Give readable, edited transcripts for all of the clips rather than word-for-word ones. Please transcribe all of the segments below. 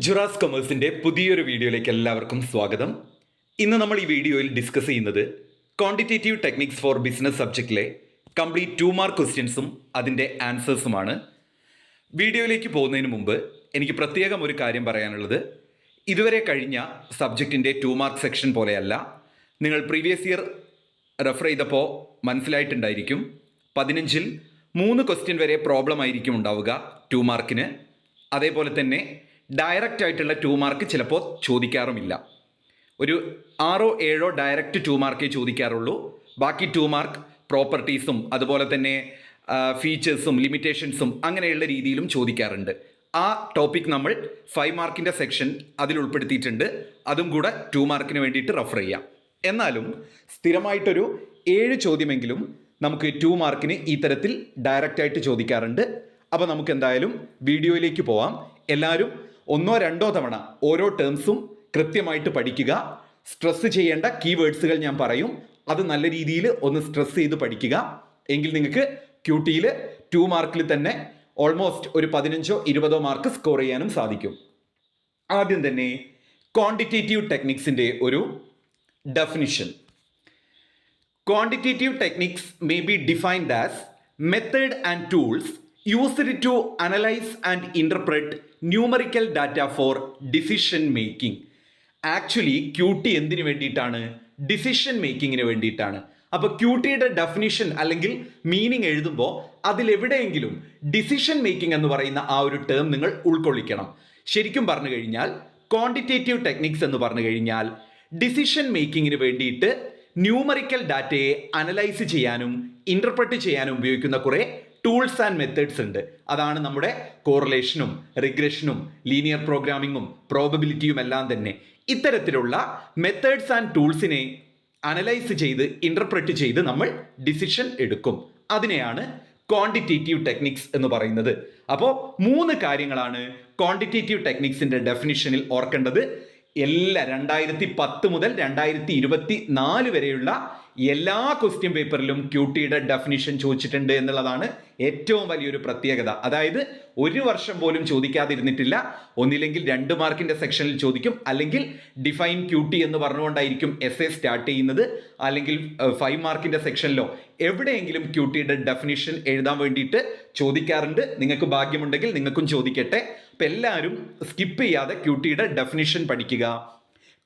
ജുറാസ് കൊമേഴ്സിൻ്റെ പുതിയൊരു വീഡിയോയിലേക്ക് എല്ലാവർക്കും സ്വാഗതം. ഇന്ന് നമ്മൾ ഈ വീഡിയോയിൽ ഡിസ്കസ് ചെയ്യുന്നത് ക്വാണ്ടിറ്റേറ്റീവ് ടെക്നിക്സ് ഫോർ ബിസിനസ് സബ്ജക്റ്റിലെ കംപ്ലീറ്റ് 2 മാർക്ക് ക്വസ്റ്റ്യൻസും അതിൻ്റെ ആൻസേഴ്സുമാണ്. വീഡിയോയിലേക്ക് പോകുന്നതിന് മുമ്പ് എനിക്ക് പ്രത്യേകം ഒരു കാര്യം പറയാനുള്ളത്, ഇതുവരെ കഴിഞ്ഞ സബ്ജക്റ്റിൻ്റെ 2 മാർക്ക് സെക്ഷൻ പോലെയല്ല. നിങ്ങൾ പ്രീവിയസ് ഇയർ റെഫർ ചെയ്തപ്പോൾ മനസ്സിലായിട്ടുണ്ടായിരിക്കും, 15-ൽ 3 ക്വസ്റ്റ്യൻ വരെ പ്രോബ്ലം ആയിരിക്കും ഉണ്ടാവുക 2 മാർക്കിന്. അതേപോലെ തന്നെ ഡയറക്റ്റ് ആയിട്ടുള്ള 2 മാർക്ക് ചിലപ്പോൾ ചോദിക്കാറുമില്ല. ഒരു 6-7 ഡയറക്റ്റ് 2 മാർക്കേ ചോദിക്കാറുള്ളൂ. ബാക്കി 2 മാർക്ക് പ്രോപ്പർട്ടീസും അതുപോലെ തന്നെ ഫീച്ചേഴ്സും ലിമിറ്റേഷൻസും അങ്ങനെയുള്ള രീതിയിലും ചോദിക്കാറുണ്ട്. ആ ടോപ്പിക് നമ്മൾ 5 മാർക്കിൻ്റെ സെക്ഷൻ അതിൽ ഉൾപ്പെടുത്തിയിട്ടുണ്ട്. അതും കൂടെ 2 മാർക്കിന് വേണ്ടിയിട്ട് റെഫർ ചെയ്യാം. എന്നാലും സ്ഥിരമായിട്ടൊരു 7 ചോദ്യമെങ്കിലും നമുക്ക് 2 മാർക്കിന് ഈ തരത്തിൽ ഡയറക്റ്റായിട്ട് ചോദിക്കാറുണ്ട്. അപ്പോൾ നമുക്ക് എന്തായാലും വീഡിയോയിലേക്ക് പോവാം. എല്ലാവരും 1-2 തവണ ഓരോ ടേംസും കൃത്യമായിട്ട് പഠിക്കുക. സ്ട്രെസ് ചെയ്യേണ്ട കീവേഡ്സുകൾ ഞാൻ പറയും, അത് നല്ല രീതിയിൽ ഒന്ന് സ്ട്രെസ് ചെയ്ത് പഠിക്കുക. എങ്കിൽ നിങ്ങൾക്ക് QT 2 മാർക്കിൽ തന്നെ ഓൾമോസ്റ്റ് ഒരു 15-20 മാർക്ക് സ്കോർ ചെയ്യാനും സാധിക്കും. ആദ്യം തന്നെ ക്വാണ്ടിറ്റേറ്റീവ് ടെക്നിക്സിൻ്റെ ഒരു definition. Quantitative techniques may be defined as method and tools used to analyze and interpret numerical data for decision making. Actually QT എന്തിനു വേണ്ടിയിട്ടാണ്? ഡിസിഷൻ മേക്കിങ്ങിന് വേണ്ടിയിട്ടാണ്. അപ്പോൾ QTയുടെ ഡെഫിനിഷൻ അല്ലെങ്കിൽ മീനിങ് എഴുതുമ്പോൾ അതിലെവിടെയെങ്കിലും ഡിസിഷൻ മേക്കിംഗ് എന്ന് പറയുന്ന ആ ഒരു ടേം നിങ്ങൾ ഉൾക്കൊള്ളിക്കണം. ശരിക്കും പറഞ്ഞു കഴിഞ്ഞാൽ ക്വാണ്ടിറ്റേറ്റീവ് ടെക്നിക്സ് എന്ന് പറഞ്ഞു കഴിഞ്ഞാൽ ഡിസിഷൻ മേക്കിങ്ങിന് വേണ്ടിയിട്ട് ന്യൂമറിക്കൽ ഡാറ്റയെ അനലൈസ് ചെയ്യാനും ഇൻ്റർപ്രറ്റ് ചെയ്യാനും ഉപയോഗിക്കുന്ന കുറേ ടൂൾസ് ആൻഡ് മെത്തേഡ്സ് ഉണ്ട്. അതാണ് നമ്മുടെ കോറിലേഷനും റിഗ്രഷനും ലീനിയർ പ്രോഗ്രാമിങ്ങും പ്രോബബിലിറ്റിയും എല്ലാം തന്നെ. ഇത്തരത്തിലുള്ള മെത്തേഡ്സ് ആൻഡ് ടൂൾസിനെ അനലൈസ് ചെയ്ത് ഇൻ്റർപ്രറ്റ് ചെയ്ത് നമ്മൾ ഡിസിഷൻ എടുക്കും. അതിനെയാണ് ക്വാണ്ടിറ്റേറ്റീവ് ടെക്നിക്സ് എന്ന് പറയുന്നത്. അപ്പോൾ 3 കാര്യങ്ങളാണ് ക്വാണ്ടിറ്റേറ്റീവ് ടെക്നിക്സിൻ്റെ ഡെഫിനിഷനിൽ ഓർക്കേണ്ടത്. എല്ലാ 2010 മുതൽ 2024 വരെയുള്ള എല്ലാ ക്വസ്റ്റ്യൻ പേപ്പറിലും QTയുടെ ഡെഫിനിഷൻ ചോദിച്ചിട്ടുണ്ട് എന്നുള്ളതാണ് ഏറ്റവും വലിയൊരു പ്രത്യേകത. അതായത് ഒരു വർഷം പോലും ചോദിക്കാതിരുന്നിട്ടില്ല. ഒന്നില്ലെങ്കിൽ 2 മാർക്കിൻ്റെ സെക്ഷനിൽ ചോദിക്കും, അല്ലെങ്കിൽ ഡിഫൈൻ QT എന്ന് പറഞ്ഞുകൊണ്ടായിരിക്കും എസ്സേ സ്റ്റാർട്ട് ചെയ്യുന്നത്, അല്ലെങ്കിൽ 5 മാർക്കിൻ്റെ സെക്ഷനിലോ എവിടെയെങ്കിലും QTയുടെ ഡെഫിനിഷൻ എഴുതാൻ വേണ്ടിയിട്ട് ചോദിക്കാറുണ്ട്. നിങ്ങൾക്ക് ഭാഗ്യമുണ്ടെങ്കിൽ നിങ്ങൾക്കും ചോദിക്കട്ടെ. അപ്പം എല്ലാവരും സ്കിപ്പ് ചെയ്യാതെ QTയുടെ ഡെഫിനിഷൻ പഠിക്കുക.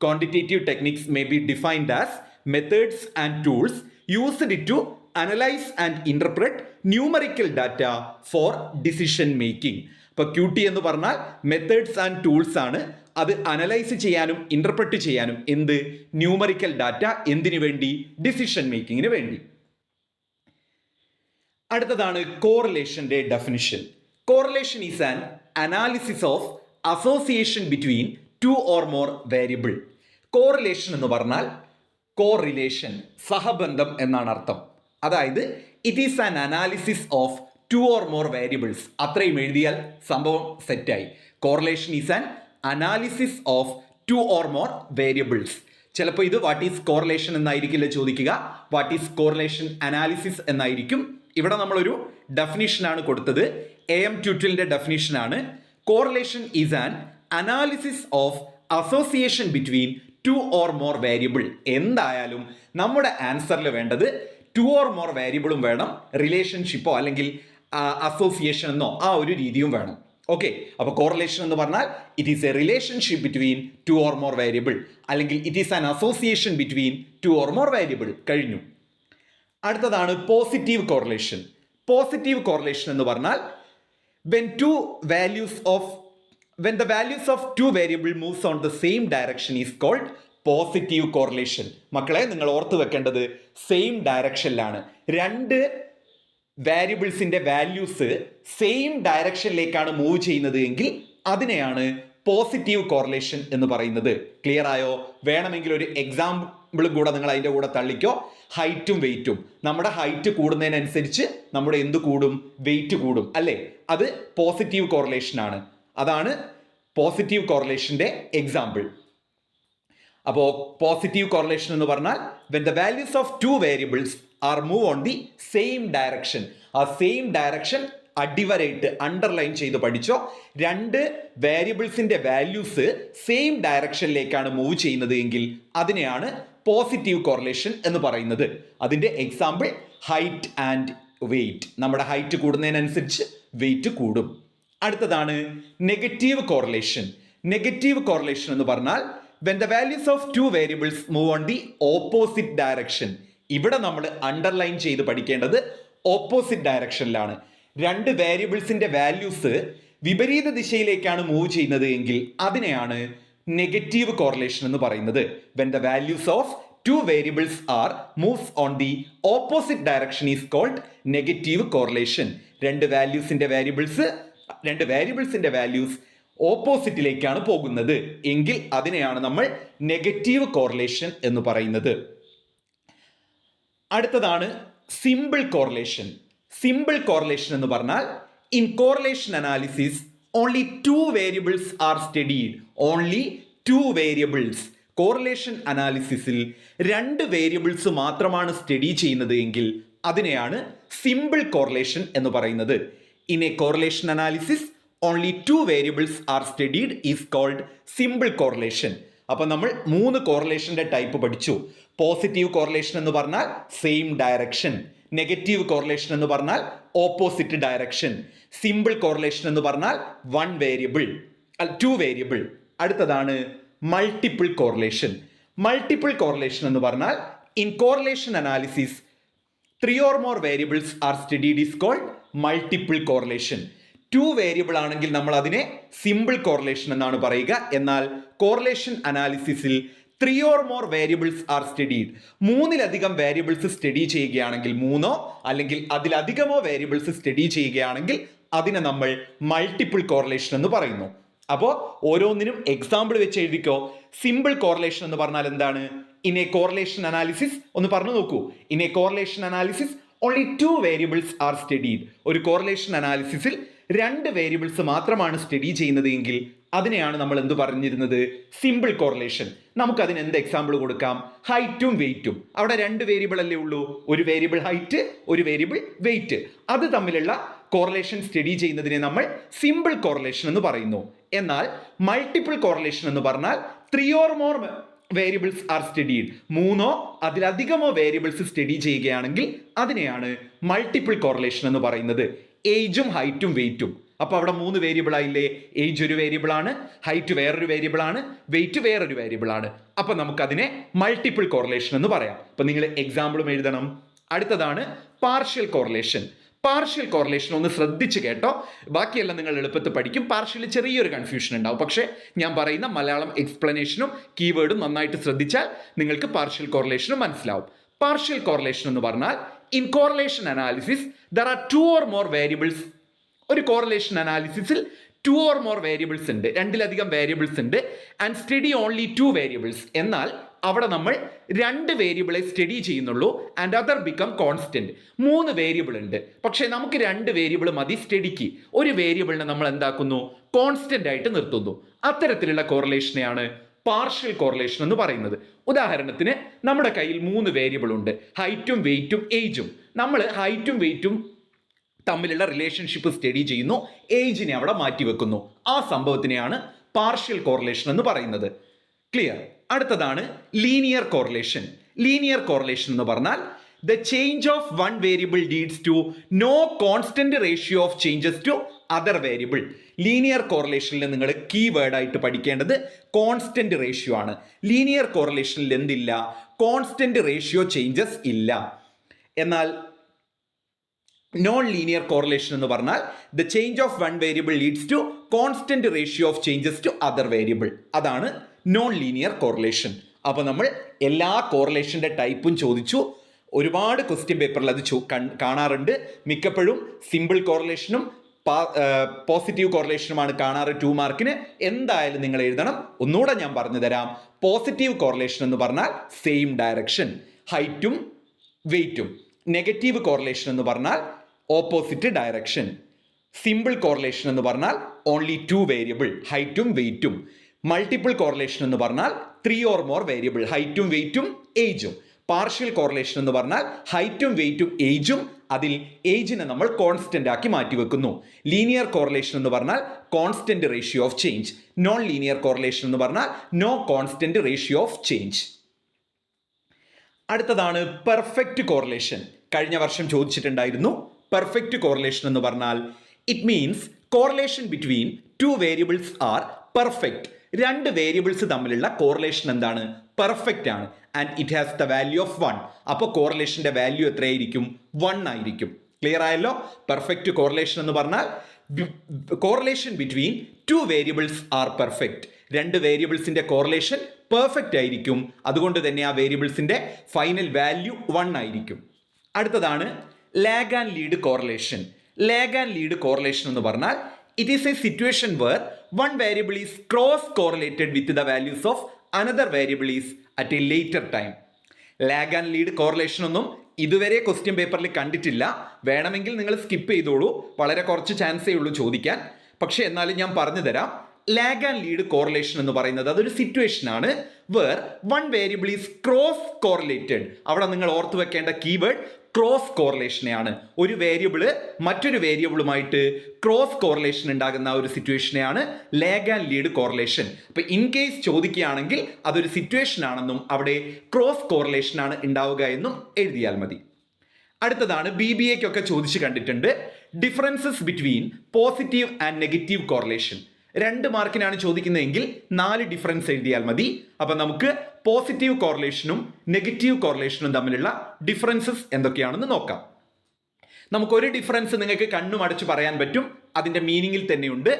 Quantitative techniques may be defined as methods and tools used to analyse and interpret numerical data for decision making. അപ്പോൾ QT എന്ന് പറഞ്ഞാൽ മെത്തേഡ്സ് ആൻഡ് ടൂൾസ് ആണ്. അത് അനലൈസ് ചെയ്യാനും ഇൻ്റർപ്രറ്റ് ചെയ്യാനും എന്ത്? Numerical data. എന്തിനു വേണ്ടി? ഡിസിഷൻ മേക്കിങ്ങിന് വേണ്ടി. അടുത്തതാണ് കോറിലേഷൻ്റെ definition. Correlation is an analysis of association between 2 or more variable. Correlation എന്ന് പറഞ്ഞാൽ കോറിലേഷൻ, സഹബന്ധം എന്നാണ് അർത്ഥം. അതായത് it is an analysis of 2 or more variables. അത്രയും എഴുതിയാൽ സംഭവം സെറ്റായി. Correlation is an analysis of 2 or more variables. ചിലപ്പോൾ ഇത് വാട്ട് ഈസ് കോറിലേഷൻ എന്നായിരിക്കില്ല ചോദിക്കുക, വാട്ട് ഈസ് കോറിലേഷൻ അനാലിസിസ് എന്നായിരിക്കും. ഇവിടെ നമ്മളൊരു ഡെഫിനിഷനാണ് കൊടുത്തത്. AM ട്യൂട്ടലിൻ്റെ ഡെഫിനിഷനാണ്. Correlation is an analysis of association between 2 or more variable. എന്തായാലും നമ്മുടെ ആൻസറിൽ വേണ്ടത് 2 or more വേരിയബിളും വേണം, റിലേഷൻഷിപ്പോ അല്ലെങ്കിൽ അസോസിയേഷൻ എന്നോ ആ ഒരു രീതിയും വേണം. ഓക്കെ, അപ്പോൾ കോറിലേഷൻ എന്ന് പറഞ്ഞാൽ it is a relationship between 2 or more variable, അല്ലെങ്കിൽ it is an association between 2 or more variable. കഴിഞ്ഞു. അടുത്തതാണ് പോസിറ്റീവ് കോറിലേഷൻ. പോസിറ്റീവ് കോറിലേഷൻ എന്ന് പറഞ്ഞാൽ when the values of 2 variable moves on the same direction is called positive correlation. മക്കളെ, നിങ്ങൾ ഓർത്ത് വെക്കേണ്ടത് same ഡയറക്ഷനിലാണ്. 2 വേരിയബിൾസിൻ്റെ values same ഡയറക്ഷനിലേക്കാണ് move ചെയ്യുന്നത് എങ്കിൽ അതിനെയാണ് പോസിറ്റീവ് കോറിലേഷൻ എന്ന് പറയുന്നത്. ക്ലിയർ ആയോ? വേണമെങ്കിൽ ഒരു എക്സാമ്പിളും കൂടെ നിങ്ങൾ അതിൻ്റെ കൂടെ തള്ളിക്കോ. ഹൈറ്റും വെയിറ്റും. നമ്മുടെ ഹൈറ്റ് കൂടുന്നതിനനുസരിച്ച് നമ്മുടെ എന്ത് കൂടും? വെയിറ്റ് കൂടും, അല്ലേ? അത് പോസിറ്റീവ് കോറിലേഷൻ ആണ്. അതാണ് പോസിറ്റീവ് കോറിലേഷൻ്റെ എക്സാമ്പിൾ. അപ്പോൾ പോസിറ്റീവ് കോറിലേഷൻ എന്ന് പറഞ്ഞാൽ when the values of 2 variables are move on the same direction. ആ സെയിം ഡയറക്ഷൻ അടിവരയിട്ട് അണ്ടർലൈൻ ചെയ്ത് പഠിച്ചോ. രണ്ട് വേരിയബിൾസിന്റെ വാല്യൂസ് സെയിം ഡയറക്ഷനിലേക്കാണ് മൂവ് ചെയ്യുന്നത് എങ്കിൽ അതിനെയാണ് പോസിറ്റീവ് കോറിലേഷൻ എന്ന് പറയുന്നത്. അതിന്റെ എക്സാമ്പിൾ ഹൈറ്റ് ആൻഡ് വെയിറ്റ്. നമ്മുടെ ഹൈറ്റ് കൂടുന്നതിനനുസരിച്ച് വെയിറ്റ് കൂടും. അടുത്തതാണ് നെഗറ്റീവ് കോറിലേഷൻ. നെഗറ്റീവ് കോറിലേഷൻ എന്ന് പറഞ്ഞാൽ when the values of two variables move on the opposite direction. ഇവിടെ നമ്മൾ അണ്ടർലൈൻ ചെയ്ത് പഠിക്കേണ്ടത് ഓപ്പോസിറ്റ് ഡയറക്ഷനിലാണ്. രണ്ട് വേരിയബിൾസിന്റെ വാല്യൂസ് വിപരീത ദിശയിലേക്കാണ് മൂവ് ചെയ്യുന്നത് എങ്കിൽ അതിനെയാണ് നെഗറ്റീവ് കോറിലേഷൻ എന്ന് പറയുന്നത്. when the values of two variables are moves on the opposite direction is called negative correlation. രണ്ട് വേരിയബിൾസിന്റെ വാല്യൂസ് ഓപ്പോസിറ്റിലേക്കാണ് പോകുന്നത് എങ്കിൽ അതിനെയാണ് നമ്മൾ നെഗറ്റീവ് കോറിലേഷൻ എന്ന് പറയുന്നത്. അടുത്തതാണ് സിമ്പിൾ കോറിലേഷൻ. സിമ്പിൾ കോറിലേഷൻ എന്ന് പറഞ്ഞാൽ in correlation analysis only two variables are studied. Only two variables. Correlation അനാലിസിസിൽ രണ്ട് വേരിയബിൾസ് മാത്രമാണ് സ്റ്റഡി ചെയ്യുന്നത് എങ്കിൽ അതിനെയാണ് സിമ്പിൾ കോറിലേഷൻ എന്ന് പറയുന്നത്. In A correlation analysis only two variables are studied is called simple correlation. അപ്പോൾ നമ്മൾ 3 കോറിലേഷന്റെ ടൈപ്പ് പഠിച്ചു. പോസിറ്റീവ് കോറിലേഷൻ എന്ന് പറഞ്ഞാൽ സെയിം ഡയറക്ഷൻ, നെഗറ്റീവ് കോറിലേഷൻ എന്ന് പറഞ്ഞാൽ ഓപ്പോസിറ്റ് ഡയറക്ഷൻ, സിമ്പിൾ കോറിലേഷൻ എന്ന് പറഞ്ഞാൽ ടു വേരിയബിൾ. അടുത്തതാണ് മൾട്ടിപ്പിൾ കോറിലേഷൻ. മൾട്ടിപ്പിൾ കോറിലേഷൻ എന്ന് പറഞ്ഞാൽ in correlation analysis 3 or more variables are studied is called multiple correlation. Two variable ആണെങ്കിൽ നമ്മൾ അതിനെ സിമ്പിൾ കോറിലേഷൻ എന്നാണ് പറയുക. എന്നാൽ കോറിലേഷൻ അനാലിസിസിൽ 3 or more variables are studied. 3-ലധികം വേരിയബിൾസ് സ്റ്റഡി ചെയ്യുകയാണെങ്കിൽ, 3 അല്ലെങ്കിൽ അതിലധികമോ വേരിയബിൾസ് സ്റ്റഡി ചെയ്യുകയാണെങ്കിൽ അതിനെ നമ്മൾ മൾട്ടിപ്പിൾ കോറിലേഷൻ എന്ന് പറയുന്നു. അപ്പോൾ ഓരോന്നിനും എക്സാമ്പിൾ വെച്ച് എഴുതിക്കോ. സിമ്പിൾ കോറിലേഷൻ എന്ന് പറഞ്ഞാൽ എന്താണ്? ഇൻ എ കോറിലേഷൻ അനാലിസിസ് ഒന്ന് പറഞ്ഞു നോക്കൂ. In A correlation analysis only 2 variables are studied. ഒരു കോറിലേഷൻ അനാലിസിസിൽ 2 വേരിയബിൾസ് മാത്രമാണ് സ്റ്റഡി ചെയ്യുന്നത് എങ്കിൽ അതിനെയാണ് നമ്മൾ എന്ത് പറഞ്ഞിരുന്നത്? Simple correlation. നമുക്കതിന് എന്ത് എക്സാമ്പിൾ കൊടുക്കാം? ഹൈറ്റും വെയിറ്റും. അവിടെ 2 വേരിയബിൾ അല്ലേ ഉള്ളൂ. ഒരു വേരിയബിൾ ഹൈറ്റ്, ഒരു വേരിയബിൾ വെയിറ്റ്. അത് തമ്മിലുള്ള കോറിലേഷൻ സ്റ്റഡി ചെയ്യുന്നതിനെ നമ്മൾ സിമ്പിൾ കോറിലേഷൻ എന്ന് പറയുന്നു. എന്നാൽ മൾട്ടിപ്പിൾ കോറിലേഷൻ എന്ന് പറഞ്ഞാൽ 3 or more variables are studied. 3 അതിലധികമോ വേരിയബിൾസ് സ്റ്റഡി ചെയ്യുകയാണെങ്കിൽ അതിനെയാണ് മൾട്ടിപ്പിൾ കോറിലേഷൻ എന്ന് പറയുന്നത്. ഏജും ഹൈറ്റും വെയിറ്റും. അപ്പൊ അവിടെ 3 വേരിയബിൾ ആയില്ലേ? ഏജ് ഒരു വേരിയബിൾ ആണ്, ഹൈറ്റ് വേറൊരു വേരിയബിൾ ആണ്, വെയിറ്റ് വേറൊരു വേരിയബിൾ ആണ്. അപ്പൊ നമുക്കതിനെ മൾട്ടിപ്പിൾ കോറിലേഷൻ എന്ന് പറയാം. അപ്പൊ നിങ്ങൾ എക്സാമ്പിളും എഴുതണം. അടുത്തതാണ് പാർഷ്യൽ കോറിലേഷൻ. പാർഷ്യൽ കോറിലേഷൻ ഒന്ന് ശ്രദ്ധിച്ച് കേട്ടോ. ബാക്കിയെല്ലാം നിങ്ങൾ എളുപ്പത്തിൽ പഠിക്കും. പാർഷ്യൽ ചെറിയൊരു കൺഫ്യൂഷൻ ഉണ്ടാവും. പക്ഷേ ഞാൻ പറയുന്ന മലയാളം എക്സ്പ്ലനേഷനും കീവേഡും നന്നായിട്ട് ശ്രദ്ധിച്ചാൽ നിങ്ങൾക്ക് പാർഷ്യൽ കോറിലേഷനും മനസ്സിലാവും. പാർഷ്യൽ കോറിലേഷൻ എന്ന് പറഞ്ഞാൽ in correlation analysis there are 2 or more variables. ഒരു കോറിലേഷൻ അനാലിസിസിൽ 2 or more വേരിയബിൾസ് ഉണ്ട്, 2-ലധികം വേരിയബിൾസ് ഉണ്ട്. And study only 2 variables. എന്നാൽ അവിടെ നമ്മൾ 2 വേരിയബിളെ സ്റ്റഡി ചെയ്യുന്നുള്ളൂ. And other become constant. 3 variable ഉണ്ട്, പക്ഷേ നമുക്ക് 2 വേരിയബിൾ മതി സ്റ്റഡിക്ക്. ഒരു വേരിയബിളിനെ നമ്മൾ എന്താക്കുന്നു? കോൺസ്റ്റന്റ് ആയിട്ട് നിർത്തുന്നു. അത്തരത്തിലുള്ള കോറിലേഷനെയാണ് പാർഷ്യൽ കോറിലേഷൻ എന്ന് പറയുന്നത്. ഉദാഹരണത്തിന് നമ്മുടെ കയ്യിൽ 3 വേരിയബിൾ ഉണ്ട്, ഹൈറ്റും വെയിറ്റും ഏജും. നമ്മൾ ഹൈറ്റും വെയിറ്റും തമ്മിലുള്ള റിലേഷൻഷിപ്പ് സ്റ്റഡി ചെയ്യുന്നു, ഏജിനെ അവിടെ മാറ്റി വെക്കുന്നു. ആ സംഭവത്തിനെയാണ് പാർഷ്യൽ കോറിലേഷൻ എന്ന് പറയുന്നത്. ക്ലിയർ? അടുത്തതാണ് ലീനിയർ കോറിലേഷൻ. ലീനിയർ കോറിലേഷൻ എന്ന് പറഞ്ഞാൽ the change of one variable leads to no constant ratio of changes to other variable. Linear കോറിലേഷനിൽ നിങ്ങൾ കീവേഡ് ആയിട്ട് പഠിക്കേണ്ടത് കോൺസ്റ്റന്റ് റേഷ്യോ ആണ്. ലീനിയർ കോറിലേഷനിൽ എന്തില്ല? കോൺസ്റ്റന്റ് റേഷ്യോ ചേഞ്ചസ് ഇല്ല. എന്നാൽ നോൺ ലീനിയർ കോറിലേഷൻ എന്ന് പറഞ്ഞാൽ the change of one variable leads to constant ratio of changes to other variable. അതാണ് നോൺ ലീനിയർ കോറിലേഷൻ. അപ്പോൾ നമ്മൾ എല്ലാ കോറിലേഷൻ്റെ ടൈപ്പും ചോദിച്ചു. ഒരുപാട് ക്വസ്റ്റ്യൻ പേപ്പറിൽ അത് കാണാറുണ്ട്. മിക്കപ്പോഴും സിമ്പിൾ കോറിലേഷനും പോസിറ്റീവ് കോറിലേഷനുമാണ് കാണാറ് 2 മാർക്കിന്. എന്തായാലും നിങ്ങൾ എഴുതണം. ഒന്നുകൂടെ ഞാൻ പറഞ്ഞു തരാം. പോസിറ്റീവ് കോറിലേഷൻ എന്ന് പറഞ്ഞാൽ സെയിം ഡയറക്ഷൻ, ഹൈറ്റും വെയിറ്റും. നെഗറ്റീവ് കോറിലേഷൻ എന്ന് പറഞ്ഞാൽ ഓപ്പോസിറ്റ് ഡയറക്ഷൻ. സിമ്പിൾ കോറിലേഷൻ എന്ന് പറഞ്ഞാൽ ഓൺലി 2 വേരിയബിൾ, ഹൈറ്റും വെയിറ്റും. മൾട്ടിപ്പിൾ കോറിലേഷൻ എന്ന് പറഞ്ഞാൽ 3 or more വേരിയബിൾ, ഹൈറ്റും വെയിറ്റും ഏജും. പാർഷ്യൽ കോറിലേഷൻ എന്ന് പറഞ്ഞാൽ ഹൈറ്റും വെയിറ്റും ഏജും അതിൽ ഏജിനെ നമ്മൾ കോൺസ്റ്റന്റ് ആക്കി മാറ്റിവെക്കുന്നു. ലീനിയർ കോറിലേഷൻ എന്ന് പറഞ്ഞാൽ constant ratio of change. Non linear correlation എന്ന് പറഞ്ഞാൽ no constant ratio of change. അടുത്തതാണ് പെർഫെക്റ്റ് കോറിലേഷൻ. കഴിഞ്ഞ വർഷം ചോദിച്ചിട്ടുണ്ടായിരുന്നു. പെർഫെക്റ്റ് കോറിലേഷൻ എന്ന് പറഞ്ഞാൽ it means correlation between two variables are perfect. രണ്ട് വേരിയബിൾസ് തമ്മിലുള്ള കോറിലേഷൻ എന്താണ്? പെർഫെക്റ്റ് ആണ്. And it has the value of 1. അപ്പോൾ കോറിലേഷന്റെ വാല്യൂ എത്രയായിരിക്കും? 1 ആയിരിക്കും. ക്ലിയർ ആയല്ലോ? പെർഫെക്റ്റ് കോറിലേഷൻ എന്ന് പറഞ്ഞാൽ correlation between two variables are perfect. രണ്ട് വേരിയബിൾസിന്റെ കോറിലേഷൻ പെർഫെക്റ്റ് ആയിരിക്കും. അതുകൊണ്ട് തന്നെ ആ വേരിയബിൾസിന്റെ ഫൈനൽ വാല്യൂ 1 ആയിരിക്കും. അടുത്തതാണ് lag and lead correlation. Lag and lead correlation എന്ന് പറഞ്ഞാൽ it is a situation where one variable is cross correlated with the values of another variable is at a later time. Lag and lead correlation ഒന്നും ഇതുവരെ question പേപ്പറിൽ കണ്ടിട്ടില്ല. വേണമെങ്കിൽ നിങ്ങൾ skip ചെയ്തോളൂ, വളരെ കുറച്ച് ചാൻസേ ഉള്ളൂ ചോദിക്കാൻ. പക്ഷേ എന്നാലും ഞാൻ പറഞ്ഞു തരാം. ലാഗ് ആൻഡ് ലീഡ് കോറിലേഷൻ എന്ന് പറയുന്നത് അതൊരു സിറ്റുവേഷൻ ആണ് where one variable is cross correlated. അവിടെ നിങ്ങൾ ഓർത്തു വെക്കേണ്ട കീവേഡ് ക്രോസ് കോറിലേഷനെയാണ്. ഒരു വേരിയബിള് മറ്റൊരു വേരിയബിളുമായിട്ട് ക്രോസ് കോറിലേഷൻ ഉണ്ടാകുന്ന ഒരു സിറ്റുവേഷനെയാണ് ലാഗ് ആൻഡ് ലീഡ് കോറിലേഷൻ. അപ്പൊ ഇൻ കേസ് ചോദിക്കുകയാണെങ്കിൽ അതൊരു സിറ്റുവേഷൻ ആണെന്നും അവിടെ ക്രോസ് കോറിലേഷൻ ആണ് ഉണ്ടാവുക എന്നും എഴുതിയാൽ മതി. അടുത്തതാണ് BBAക്കൊക്കെ ചോദിച്ചു കണ്ടിട്ടുണ്ട്, differences between positive and negative correlation. 2 മാർക്കിനാണ് ചോദിക്കുന്നതെങ്കിൽ 4 difference എഴുതിയാൽ മതി. അപ്പൊ നമുക്ക് പോസിറ്റീവ് കോറിലേഷനും നെഗറ്റീവ് കോറിലേഷനും തമ്മിലുള്ള ഡിഫറൻസസ് എന്തൊക്കെയാണെന്ന് നോക്കാം. നമുക്കൊരു ഡിഫറൻസ് നിങ്ങൾക്ക് കണ്ണുമടച്ച് പറയാൻ പറ്റും, അതിന്റെ മീനിങ്ങിൽ തന്നെയുണ്ട്.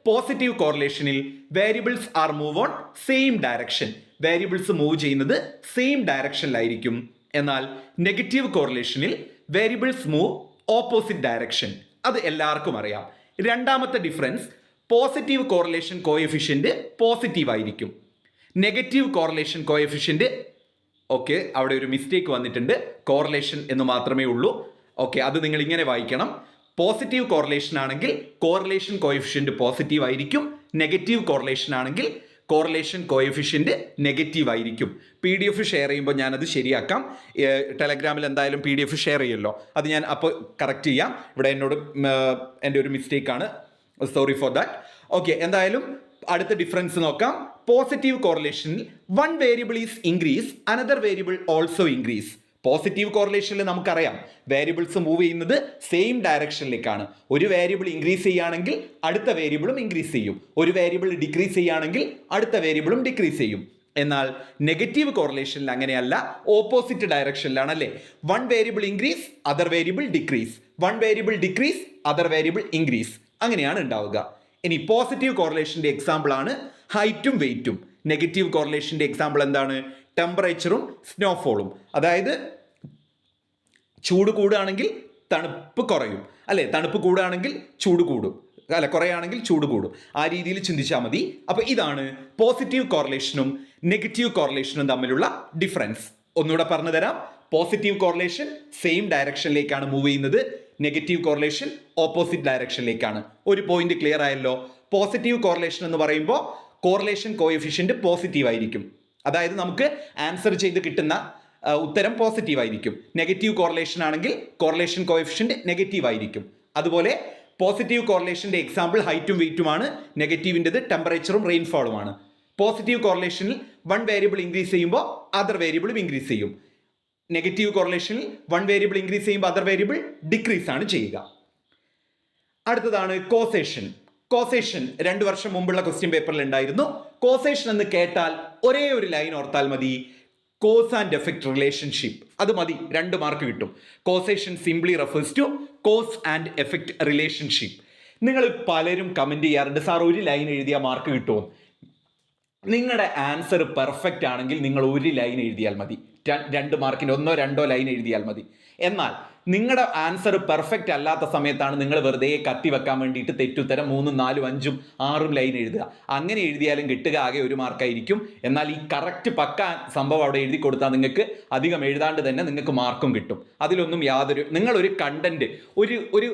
പോസിറ്റീവ് കോറിലേഷനിൽ variables are move on same direction. Variables move ചെയ്യുന്നത് സെയിം ഡയറക്ഷനിലായിരിക്കും. എന്നാൽ നെഗറ്റീവ് കോറിലേഷനിൽ വേരിയബിൾസ് മൂവ് ഓപ്പോസിറ്റ് ഡയറക്ഷൻ. അത് എല്ലാവർക്കും അറിയാം. രണ്ടാമത്തെ difference, positive correlation coefficient positive ആയിരിക്കും. നെഗറ്റീവ് കോറിലേഷൻ കോഎഫിഷ്യന്റ് അവിടെ ഒരു മിസ്റ്റേക്ക് വന്നിട്ടുണ്ട്, കോറിലേഷൻ എന്ന് മാത്രമേ ഉള്ളൂ. അത് നിങ്ങൾ ഇങ്ങനെ വായിക്കണം. പോസിറ്റീവ് കോറിലേഷൻ ആണെങ്കിൽ കോറിലേഷൻ കോഎഫിഷ്യന്റ് പോസിറ്റീവ് ആയിരിക്കും. നെഗറ്റീവ് കോറിലേഷൻ ആണെങ്കിൽ കോറിലേഷൻ കോഎഫിഷ്യന്റ് നെഗറ്റീവ് ആയിരിക്കും. PDF ഷെയർ ചെയ്യുമ്പോൾ ഞാനത് ശരിയാക്കാം. ടെലഗ്രാമിൽ എന്തായാലും PDF ഷെയർ ചെയ്യുമല്ലോ, അത് ഞാൻ അപ്പോൾ കറക്റ്റ് ചെയ്യാം. ഇവിടെ എൻ്റെ ഒരു മിസ്റ്റേക്കാണ്, സോറി ഫോർ ദാറ്റ്. എന്തായാലും അടുത്ത ഡിഫറൻസ് നോക്കാം. പോസിറ്റീവ് കോറിലേഷനിൽ one variable is increase, another variable also increase. Positive കോറിലേഷനിൽ നമുക്കറിയാം വേരിയബിൾസ് മൂവ് ചെയ്യുന്നത് സെയിം ഡയറക്ഷനിലേക്കാണ്. ഒരു വേരിയബിൾ ഇൻക്രീസ് ചെയ്യുകയാണെങ്കിൽ അടുത്ത വേരിയബിളും ഇൻക്രീസ് ചെയ്യും. ഒരു വേരിയബിൾ ഡിക്രീസ് ചെയ്യുകയാണെങ്കിൽ അടുത്ത വേരിയബിളും ഡിക്രീസ് ചെയ്യും. എന്നാൽ നെഗറ്റീവ് കോറിലേഷനിൽ അങ്ങനെയല്ല, ഓപ്പോസിറ്റ് ഡയറക്ഷനിലാണ് അല്ലേ. One variable increase, other variable decrease. One variable decrease, other variable increase. അങ്ങനെയാണ് ഉണ്ടാവുക. ഇനി പോസിറ്റീവ് കോറിലേഷന്റെ എക്സാമ്പിൾ ആണ് ഹൈറ്റും വെയിറ്റും. നെഗറ്റീവ് കോറിലേഷന്റെ എക്സാമ്പിൾ എന്താണ്? ടെമ്പറേച്ചറും സ്നോഫോളും. അതായത് ചൂട് കൂടുകയാണെങ്കിൽ തണുപ്പ് കുറയും അല്ലെ, തണുപ്പ് കൂടുകയാണെങ്കിൽ ചൂട് കൂടും അല്ല, കുറയാണെങ്കിൽ ചൂട് കൂടും. ആ രീതിയിൽ ചിന്തിച്ചാൽ മതി. അപ്പൊ ഇതാണ് പോസിറ്റീവ് കോറിലേഷനും നെഗറ്റീവ് കോറിലേഷനും തമ്മിലുള്ള ഡിഫറൻസ്. ഒന്നുകൂടെ പറഞ്ഞു തരാം. പോസിറ്റീവ് കോറിലേഷൻ സെയിം ഡയറക്ഷനിലേക്കാണ് മൂവ് ചെയ്യുന്നത്, നെഗറ്റീവ് കോറിലേഷൻ ഓപ്പോസിറ്റ് ഡയറക്ഷനിലേക്കാണ്. ഒരു പോയിന്റ് ക്ലിയർ ആയല്ലോ. പോസിറ്റീവ് കോറിലേഷൻ എന്ന് പറയുമ്പോൾ കോറിലേഷൻ കോഎഫിഷ്യന്റ് പോസിറ്റീവ് ആയിരിക്കും. അതായത് നമുക്ക് ആൻസർ ചെയ്ത് കിട്ടുന്ന ഉത്തരം പോസിറ്റീവ് ആയിരിക്കും. നെഗറ്റീവ് കോറിലേഷൻ ആണെങ്കിൽ കോറിലേഷൻ കോഎഫിഷ്യന്റ് നെഗറ്റീവ് ആയിരിക്കും. അതുപോലെ പോസിറ്റീവ് കോറിലേഷന്റെ എക്സാമ്പിൾ ഹൈറ്റും വെയിറ്റുമാണ്, നെഗറ്റീവിൻ്റെത് ടെമ്പറേച്ചറും റെയിൻഫോളുമാണ്. പോസിറ്റീവ് കോറിലേഷനിൽ വൺ വേരിയബിൾ ഇൻക്രീസ് ചെയ്യുമ്പോൾ അതർ വേരിയബിളും ഇൻക്രീസ് ചെയ്യും. നെഗറ്റീവ് കോറിലേഷനിൽ വൺ വേരിയബിൾ ഇൻക്രീസ് ചെയ്യുമ്പോൾ അതർ വേരിയബിൾ ഡിക്രീസ് ആണ് ചെയ്യുക. അടുത്തതാണ് കോസേഷൻ. കോസേഷൻ 2 വർഷം മുമ്പുള്ള ക്വസ്റ്റ്യൻ പേപ്പറിൽ ഉണ്ടായിരുന്നു. കോസേഷൻ എന്ന് കേട്ടാൽ ഒരേ ഒരു ലൈൻ ഓർത്താൽ മതി, കോസ് ആൻഡ് എഫക്റ്റ് റിലേഷൻഷിപ്പ്. അത് മതി, 2 മാർക്ക് കിട്ടും. Causation simply refers to cause and effect relationship. നിങ്ങൾ പലരും കമന്റ് ചെയ്യാറുണ്ട്, സാർ ഒരു ലൈൻ എഴുതിയാൽ മാർക്ക് കിട്ടുമോ? നിങ്ങളുടെ ആൻസർ പെർഫെക്റ്റ് ആണെങ്കിൽ നിങ്ങൾ ഒരു ലൈൻ എഴുതിയാൽ മതി, 2 മാർക്കിന് 1-2 ലൈൻ എഴുതിയാൽ മതി. എന്നാൽ നിങ്ങളുടെ ആൻസർ പെർഫെക്റ്റ് അല്ലാത്ത സമയത്താണ് നിങ്ങൾ വെറുതെ കത്തി വെക്കാൻ വേണ്ടിയിട്ട് തെറ്റുത്തരം 3, 4, 5, 6 ലൈൻ എഴുതുക. അങ്ങനെ എഴുതിയാലും കിട്ടുക ആകെ 1 മാർക്കായിരിക്കും. എന്നാൽ ഈ കറക്റ്റ് പക്ക സംഭവം അവിടെ എഴുതി കൊടുത്താൽ നിങ്ങൾക്ക് അധികം എഴുതാണ്ട് തന്നെ നിങ്ങൾക്ക് മാർക്കും കിട്ടും. അതിലൊന്നും നിങ്ങളൊരു കണ്ടന്റ് ഒരു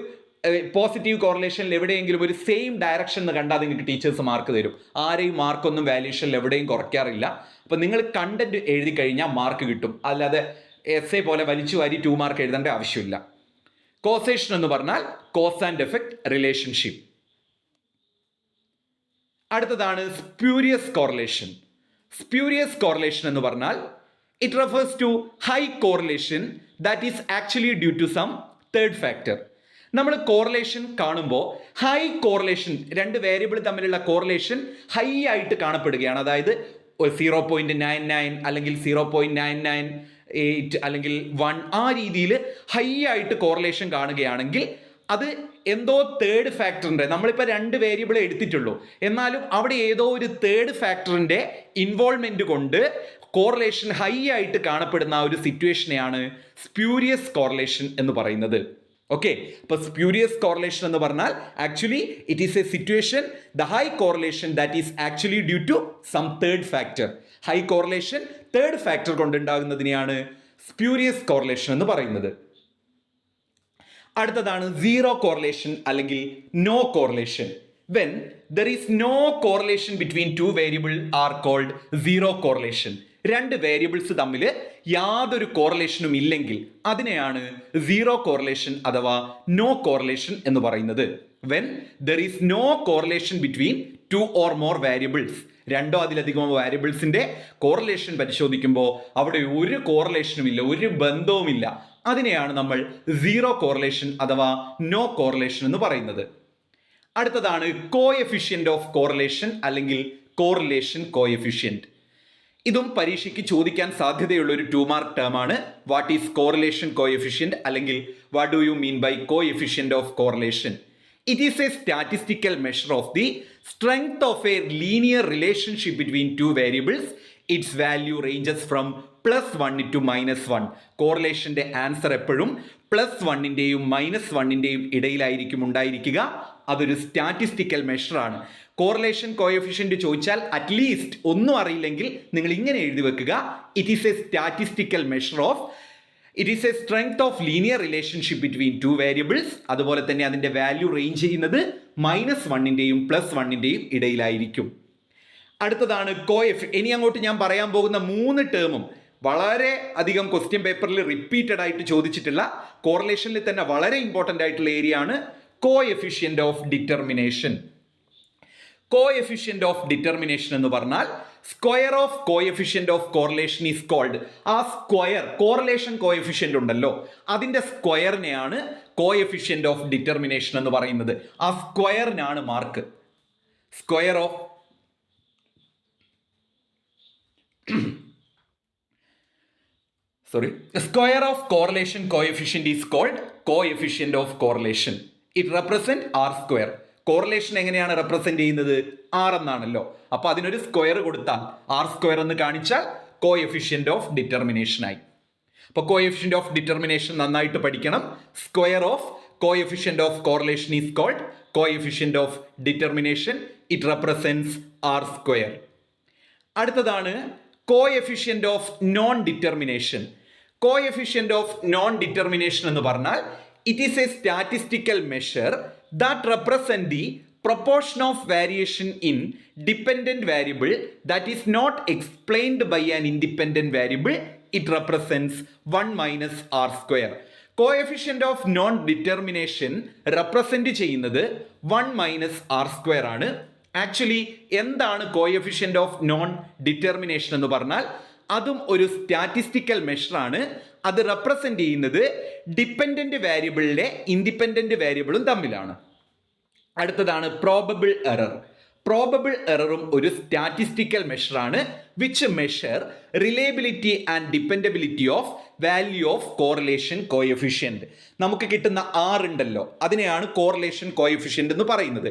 പോസിറ്റീവ് കോറിലേഷനിൽ എവിടെയെങ്കിലും ഒരു സെയിം ഡയറക്ഷൻ എന്ന് കണ്ടാൽ നിങ്ങൾക്ക് ടീച്ചേഴ്സ് മാർക്ക് തരും. ആരെയും മാർക്കൊന്നും വാല്യൂഷനിൽ എവിടെയും കുറയ്ക്കാറില്ല. അപ്പം നിങ്ങൾ കണ്ടന്റ് എഴുതി കഴിഞ്ഞാൽ മാർക്ക് കിട്ടും. അല്ലാതെ essay പോലെ വലിച്ചു വാരി 2 മാർക്ക് എഴുതേണ്ട ആവശ്യമില്ല. കോസേഷൻ എന്ന് പറഞ്ഞാൽ കോസ് ആൻഡ് എഫക്റ്റ് റിലേഷൻഷിപ്പ്. അടുത്തതാണ് സ്പ്യൂരിയസ് കോറിലേഷൻ. സ്പ്യൂരിയസ് കോറിലേഷൻ എന്ന് പറഞ്ഞാൽ it refers to high correlation that is actually due to some third factor. നമ്മൾ കോറിലേഷൻ കാണുമ്പോൾ ഹൈ കോറിലേഷൻ, രണ്ട് വേരിയബിൾ തമ്മിലുള്ള കോറിലേഷൻ ഹൈ ആയിട്ട് കാണപ്പെടുകയാണ്. അതായത് 0.99 അല്ലെങ്കിൽ 0.998 അല്ലെങ്കിൽ 1 ആ രീതിയിൽ ഹൈ ആയിട്ട് കോറിലേഷൻ കാണുകയാണെങ്കിൽ അത് എന്തോ തേർഡ് ഫാക്ടറിൻ്റെ, നമ്മളിപ്പോൾ രണ്ട് വേരിയബിൾ എടുത്തിട്ടുള്ളൂ, എന്നാലും അവിടെ ഏതോ ഒരു തേർഡ് ഫാക്ടറിൻ്റെ ഇൻവോൾവ്മെൻറ്റ് കൊണ്ട് കോറിലേഷൻ ഹൈ ആയിട്ട് കാണപ്പെടുന്ന ആ ഒരു സിറ്റുവേഷനെയാണ് സ്പ്യൂരിയസ് കോറിലേഷൻ എന്ന് പറയുന്നത്. ഓക്കെ, അപ്പോൾ സ്പ്യൂരിയസ് കോറിലേഷൻ എന്ന് പറഞ്ഞാൽ actually it is a situation, the high correlation that is actually due to some third factor. High correlation third factor കൊണ്ടുണ്ടാകുന്നതിനെയാണ് സ്പ്യൂരിയസ് കോറിലേഷൻ എന്ന് പറയുന്നത്. അടുത്തതാണ് സീറോ കോറിലേഷൻ അല്ലെങ്കിൽ no correlation. When there is no correlation between two variable are called zero correlation. രണ്ട് വേരിയബിൾസ് തമ്മിൽ യാതൊരു കോറിലേഷനും ഇല്ലെങ്കിൽ അതിനെയാണ് സീറോ കോറിലേഷൻ അഥവാ നോ കോറിലേഷൻ എന്ന് പറയുന്നത്. When there is no correlation between two or more variables, രണ്ടോ അതിലധികമോ വേരിയബിൾസിന്റെ കോറിലേഷൻ പരിശോധിക്കുമ്പോൾ അവിടെ ഒരു കോറിലേഷനും ഇല്ല, ഒരു ബന്ധവുമില്ല, അതിനെയാണ് നമ്മൾ സീറോ കോറിലേഷൻ അഥവാ നോ കോറിലേഷൻ എന്ന് പറയുന്നത്. അടുത്തതാണ് കോഎഫിഷ്യന്റ് ഓഫ് കോറിലേഷൻ അല്ലെങ്കിൽ കോറിലേഷൻ കോഎഫിഷ്യന്റ്. ഇതും പരീക്ഷയ്ക്ക് ചോദിക്കാൻ സാധ്യതയുള്ള ഒരു 2 മാർക്ക് ടേം ആണ്. വാട്ട് ഈസ് കോറിലേഷൻ കോഎഫിഷ്യന്റ് അല്ലെങ്കിൽ what do you mean by coefficient of correlation? It is a statistical measure of the strength of a linear relationship between two variables. Its value ranges from +1 to -1. കോറിലേഷന്റെ answer എപ്പോഴും +1ന്റെയും -1ന്റെയും ഇടയിലായിരിക്കും ഉണ്ടായിരിക്കുക. അതൊരു statistical measure ആണ്. Correlation coefficient ചോദിച്ചാൽ at least ഒന്നും അറിയില്ലെങ്കിൽ നിങ്ങൾ ഇങ്ങനെ എഴുതി വെക്കുക, it is a statistical measure of, it is A strength of linear relationship between two variables. അതുപോലെ തന്നെ അതിൻ്റെ വാല്യൂ റേഞ്ച് ചെയ്യുന്നത് -1ന്റെയും +1ന്റെയും ഇടയിലായിരിക്കും. അടുത്തതാണ് ഇനി അങ്ങോട്ട് ഞാൻ പറയാൻ പോകുന്ന 3 ടേമും വളരെ അധികം ക്വസ്റ്റ്യൻ പേപ്പറിൽ റിപ്പീറ്റഡ് ആയിട്ട് ചോദിച്ചിട്ടുള്ള, കോറിലേഷനിൽ തന്നെ വളരെ ഇമ്പോർട്ടൻ്റ് ആയിട്ടുള്ള ഏരിയ ആണ് coefficient of determination. Coefficient of determination എന്ന് പറഞ്ഞാൽ square of coefficient of correlation is called. ആ സ്ക്വയർ, കോറിലേഷൻ കോഎഫിഷ്യന്റ് ഉണ്ടല്ലോ, അതിന്റെ സ്ക്വയറിനെയാണ് കോഎഫിഷ്യന്റ് ഓഫ് ഡിറ്റർമിനേഷൻ എന്ന് പറയുന്നത്. ആ സ്ക്വയറിനാണ് mark. Square of square of correlation coefficient is called coefficient of correlation. It represent r square. Correlation എങ്ങനെയാണ് റെപ്രസെന്റ് ചെയ്യുന്നത്? ആർ എന്നാണല്ലോ. അപ്പൊ അതിനൊരു സ്ക്വയർ കൊടുത്താൽ ആർ സ്ക്വയർ എന്ന് കാണിച്ചാൽ കോഎഫിഷ്യന്റ് ഓഫ് ഡിറ്റർമിനേഷൻ ആയി. അപ്പൊ കോഎഫിഷ്യന്റ് ഓഫ് ഡിറ്റർമിനേഷൻ നന്നായിട്ട് പഠിക്കണം. Square of coefficient of correlation is called coefficient of determination. It represents R square. അടുത്തതാണ് coefficient of non determination. Coefficient of non determination എന്ന് പറഞ്ഞാൽ it is a statistical measure that represent the proportion of variation in dependent variable that is not explained by an independent variable. It represents 1 minus r square. Coefficient of non-determination represent ചെയ്യുന്നത് 1 minus r square ആണ്. Actually എന്താണ് coefficient of non determination എന്ന് പറഞ്ഞാൽ അതും ഒരു statistical measure ആണ്. അത് represent ചെയ്യുന്നത് ഡിപ്പെൻഡന്റ് വേരിയബിളിലെ ഇൻഡിപെൻഡന്റ് വേരിയബിളും തമ്മിലാണ്. അടുത്തതാണ് പ്രോബബിൾ എറർ. പ്രോബബിൾ എററും ഒരു സ്റ്റാറ്റിസ്റ്റിക്കൽ മെഷർ ആണ്. Which measure reliability and dependability of value of correlation coefficient. നമുക്ക് കിട്ടുന്ന ആർ ഉണ്ടല്ലോ, അതിനെയാണ് കോറിലേഷൻ കോഎഫിഷ്യന്റ് എന്ന് പറയുന്നത്.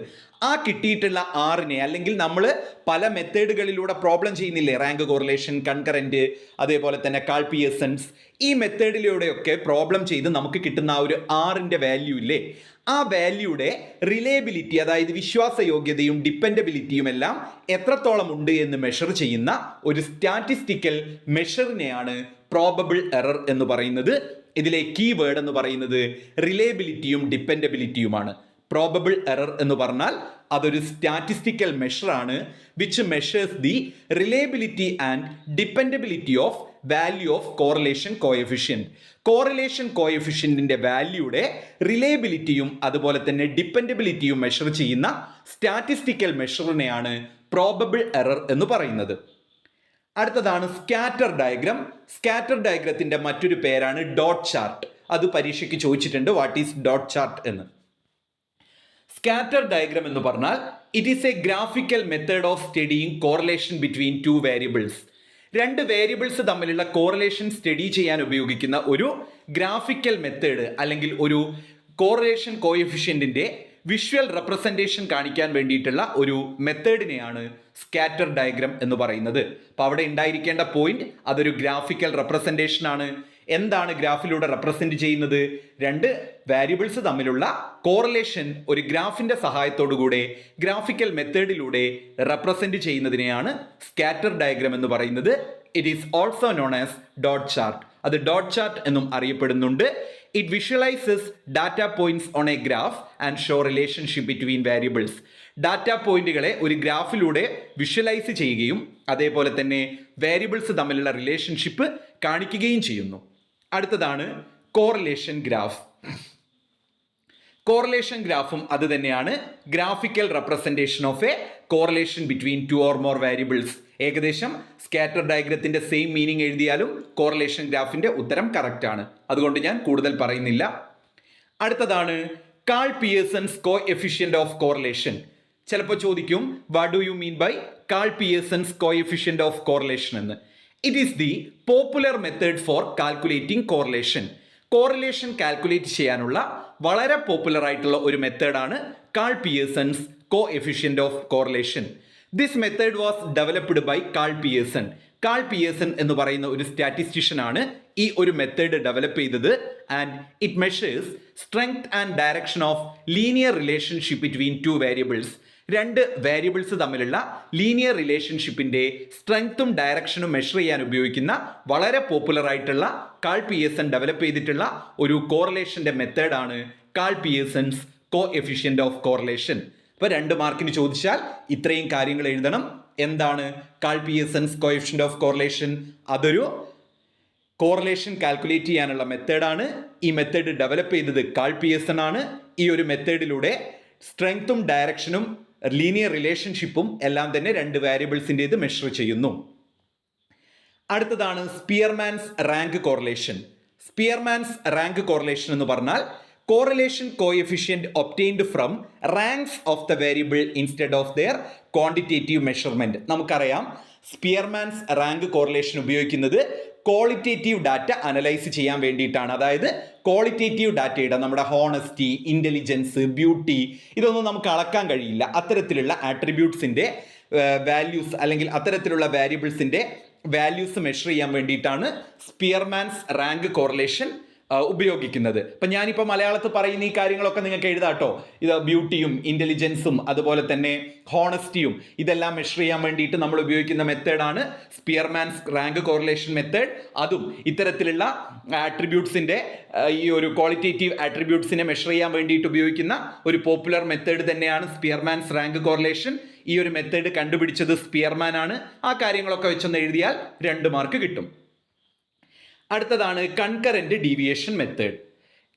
ആ കിട്ടിയിട്ടുള്ള ആറിനെ, അല്ലെങ്കിൽ നമ്മൾ പല മെത്തേഡുകളിലൂടെ പ്രോബ്ലം ചെയ്യുന്നില്ലേ, റാങ്ക് കോറിലേഷൻ, കൺകറന്റ്, അതേപോലെ തന്നെ കാൾപിയസൻസ്, ഈ മെത്തേഡിലൂടെയൊക്കെ പ്രോബ്ലം ചെയ്ത് നമുക്ക് കിട്ടുന്ന ആ ഒരു ആറിൻ്റെ വാല്യൂ ഇല്ലേ, ആ വാല്യൂയുടെ റിലയബിലിറ്റി, അതായത് വിശ്വാസയോഗ്യതയും ഡിപ്പെൻഡബിലിറ്റിയും എല്ലാം എത്രത്തോളം ഉണ്ട് എന്ന് മെഷർ ചെയ്യുന്ന ഒരു സ്റ്റാറ്റിസ്റ്റിക്കൽ മെഷറിനെയാണ് പ്രോബബിൾ എറർ എന്ന് പറയുന്നത്. ഇതിലെ കീവേഡ് എന്ന് പറയുന്നത് റിലയബിലിറ്റിയും ഡിപ്പെൻഡബിലിറ്റിയുമാണ്. പ്രോബബിൾ എറർ എന്ന് പറഞ്ഞാൽ അതൊരു സ്റ്റാറ്റിസ്റ്റിക്കൽ മെഷറാണ് which measures the reliability and dependability of value of correlation coefficient. Correlation കോഎഫിഷ്യൻറ്റിൻ്റെ വാല്യൂയുടെ റിലയബിലിറ്റിയും അതുപോലെ തന്നെ ഡിപ്പെൻഡബിലിറ്റിയും മെഷർ ചെയ്യുന്ന സ്റ്റാറ്റിസ്റ്റിക്കൽ മെഷറിനെയാണ് പ്രോബബിൾ എറർ എന്ന് പറയുന്നത്. അടുത്തതാണ് സ്കാറ്റർ ഡയഗ്രം. സ്കാറ്റർ ഡയഗ്രത്തിൻ്റെ മറ്റൊരു പേരാണ് ഡോട്ട് ചാർട്ട്. അത് പരീക്ഷയ്ക്ക് ചോദിച്ചിട്ടുണ്ട്, വാട്ട് ഈസ് ഡോട്ട് ചാർട്ട് എന്ന്. സ്കാറ്റർ ഡയഗ്രം എന്ന് പറഞ്ഞാൽ it is A graphical method of studying correlation between two variables. രണ്ട് വേരിയബിൾസ് തമ്മിലുള്ള കോറിലേഷൻ സ്റ്റഡി ചെയ്യാൻ ഉപയോഗിക്കുന്ന ഒരു ഗ്രാഫിക്കൽ മെത്തേഡ് അല്ലെങ്കിൽ ഒരു കോറിലേഷൻ കോഎഫിഷ്യൻറ്റിൻ്റെ വിഷ്വൽ റെപ്രസെൻറ്റേഷൻ കാണിക്കാൻ വേണ്ടിയിട്ടുള്ള ഒരു മെത്തേഡിനെയാണ് സ്കാറ്റർ ഡയഗ്രം എന്ന് പറയുന്നത്. അപ്പോൾ അവിടെ ഉണ്ടായിരിക്കേണ്ട പോയിന്റ് അതൊരു ഗ്രാഫിക്കൽ റെപ്രസെൻറ്റേഷൻ ആണ്. എന്താണ് ഗ്രാഫിലൂടെ റെപ്രസെൻറ്റ് ചെയ്യുന്നത്? രണ്ട് വേരിയബിൾസ് തമ്മിലുള്ള കോറിലേഷൻ ഒരു ഗ്രാഫിൻ്റെ സഹായത്തോടുകൂടെ ഗ്രാഫിക്കൽ മെത്തേഡിലൂടെ റെപ്രസെൻറ്റ് ചെയ്യുന്നതിനെയാണ് സ്കാറ്റർ ഡയഗ്രം എന്ന് പറയുന്നത്. It is also known as dot chart. അത് ഡോട്ട് ചാർട്ട് എന്നും അറിയപ്പെടുന്നുണ്ട്. It visualises data points on a graph and show relationship between variables. Data പോയിന്റുകളെ ഒരു ഗ്രാഫിലൂടെ വിഷ്വലൈസ് ചെയ്യുകയും അതേപോലെ തന്നെ വേരിയബിൾസ് തമ്മിലുള്ള റിലേഷൻഷിപ്പ് കാണിക്കുകയും ചെയ്യുന്നു. അടുത്തതാണ് കോറിലേഷൻ ഗ്രാഫ്. കോറിലേഷൻ ഗ്രാഫും അത് തന്നെയാണ്, graphical representation of a correlation between two or more variables. ഏകദേശം സ്കാറ്റർ ഡയഗ്രത്തിന്റെ സെയിം മീനിങ് എഴുതിയാലും കോറിലേഷൻ ഗ്രാഫിന്റെ ഉത്തരം കറക്റ്റ് ആണ്. അതുകൊണ്ട് ഞാൻ കൂടുതൽ പറയുന്നില്ല. അടുത്തതാണ് Karl Pearson's coefficient of correlation. ചിലപ്പോൾ ചോദിക്കും what do you mean by Karl Pearson's coefficient of correlation എന്ന്. It is the popular method for calculating correlation. Correlation calculate ചെയ്യാനുള്ള വളരെ പോപ്പുലർ ആയിട്ടുള്ള ഒരു മെത്തേഡാണ് Karl Pearson's coefficient of correlation. This method was developed by Karl Pearson. Karl Pearson എന്ന് പറയുന്ന ഒരു statistician ആണ് ഈ ഒരു മെത്തേഡ് ഡെവലപ്പ് ചെയ്തത്. And it measures strength and direction of linear relationship between two variables. രണ്ട് വേരിയബിൾസ് തമ്മിലുള്ള ലീനിയർ റിലേഷൻഷിപ്പിന്റെ സ്ട്രെങ്ത്തും ഡയറക്ഷനും മെഷർ ചെയ്യാൻ ഉപയോഗിക്കുന്ന വളരെ പോപ്പുലർ ആയിട്ടുള്ള കാൾ പിയേഴ്സൺ ഡെവലപ്പ് ചെയ്തിട്ടുള്ള ഒരു കോറിലേഷന്റെ മെത്തേഡാണ് Karl Pearson's coefficient of correlation. അപ്പോൾ 2 മാർക്കിന് ചോദിച്ചാൽ ഇത്രയും കാര്യങ്ങൾ എഴുതണം. എന്താണ് Karl Pearson's coefficient of correlation? അതൊരു കോറിലേഷൻ കാൽക്കുലേറ്റ് ചെയ്യാനുള്ള മെത്തേഡാണ്. ഈ മെത്തേഡ് ഡെവലപ്പ് ചെയ്തത് കാൾ പിയേഴ്സൺ ആണ്. ഈ ഒരു മെത്തേഡിലൂടെ സ്ട്രെങ്ത്തും ഡയറക്ഷനും ലീനിയർ റിലേഷൻഷിപ്പും എല്ലാം തന്നെ രണ്ട് വേരിയബിൾസിൻ്റെത് മെഷർ ചെയ്യുന്നു. അടുത്തതാണ് Spearman's rank correlation. Spearman's rank correlation എന്ന് പറഞ്ഞാൽ correlation coefficient obtained from ranks of the variable instead of their quantitative measurement. നമുക്കറിയാം സ്പിയർമാൻസ് റാങ്ക് കോറിലേഷൻ ഉപയോഗിക്കുന്നത് ക്വാളിറ്റേറ്റീവ് ഡാറ്റ അനലൈസ് ചെയ്യാൻ വേണ്ടിയിട്ടാണ്. അതായത് ക്വാളിറ്റേറ്റീവ് ഡാറ്റയുടെ നമ്മുടെ ഹോണസ്റ്റി, ഇൻ്റലിജൻസ്, ബ്യൂട്ടി ഇതൊന്നും നമുക്ക് അളക്കാൻ കഴിയില്ല. അത്തരത്തിലുള്ള ആട്രിബ്യൂട്ട്സിൻ്റെ വാല്യൂസ് അല്ലെങ്കിൽ അത്തരത്തിലുള്ള വേരിയബിൾസിൻ്റെ വാല്യൂസ് മെഷർ ചെയ്യാൻ വേണ്ടിയിട്ടാണ് സ്പിയർമാൻസ് റാങ്ക് കോറിലേഷൻ ഉപയോഗിക്കുന്നത്. അപ്പം ഞാനിപ്പോൾ മലയാളത്തിൽ പറയുന്ന ഈ കാര്യങ്ങളൊക്കെ നിങ്ങൾക്ക് എഴുതാട്ടോ. ഇത് ബ്യൂട്ടിയും ഇൻ്റലിജൻസും അതുപോലെ തന്നെ ഹോണസ്റ്റിയും ഇതെല്ലാം മെഷർ ചെയ്യാൻ വേണ്ടിയിട്ട് നമ്മൾ ഉപയോഗിക്കുന്ന മെത്തേഡാണ് സ്പിയർമാൻസ് റാങ്ക് കോറിലേഷൻ മെത്തേഡ്. അതും ഇത്തരത്തിലുള്ള ആട്രിബ്യൂട്ട്സിൻ്റെ ഈ ഒരു ക്വാളിറ്റേറ്റീവ് ആട്രിബ്യൂട്ട്സിനെ മെഷർ ചെയ്യാൻ വേണ്ടിയിട്ട് ഉപയോഗിക്കുന്ന ഒരു പോപ്പുലർ മെത്തേഡ് തന്നെയാണ് സ്പിയർമാൻസ് റാങ്ക് കോറിലേഷൻ. ഈ ഒരു മെത്തേഡ് കണ്ടുപിടിച്ചത് സ്പിയർമാൻ ആണ്. ആ കാര്യങ്ങളൊക്കെ വെച്ചൊന്ന് എഴുതിയാൽ 2 മാർക്ക് കിട്ടും. അടുത്തതാണ് concurrent deviation method.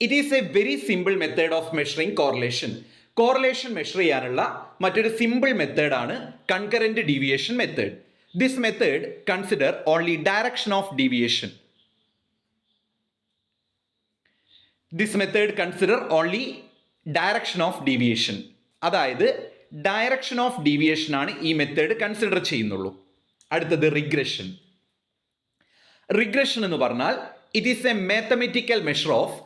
It is A very simple method of measuring correlation. Correlation measure ചെയ്യാനുള്ള മറ്റൊരു സിമ്പിൾ മെത്തേഡാണ് concurrent deviation method. This method consider only direction of deviation. This method consider only direction of deviation. അതായത് direction of deviation ആണ് ഈ method consider ചെയ്യുന്നുള്ളൂ. അടുത്തത് regression. Regression എന്ന് പറഞ്ഞാൽ it is A mathematical measure of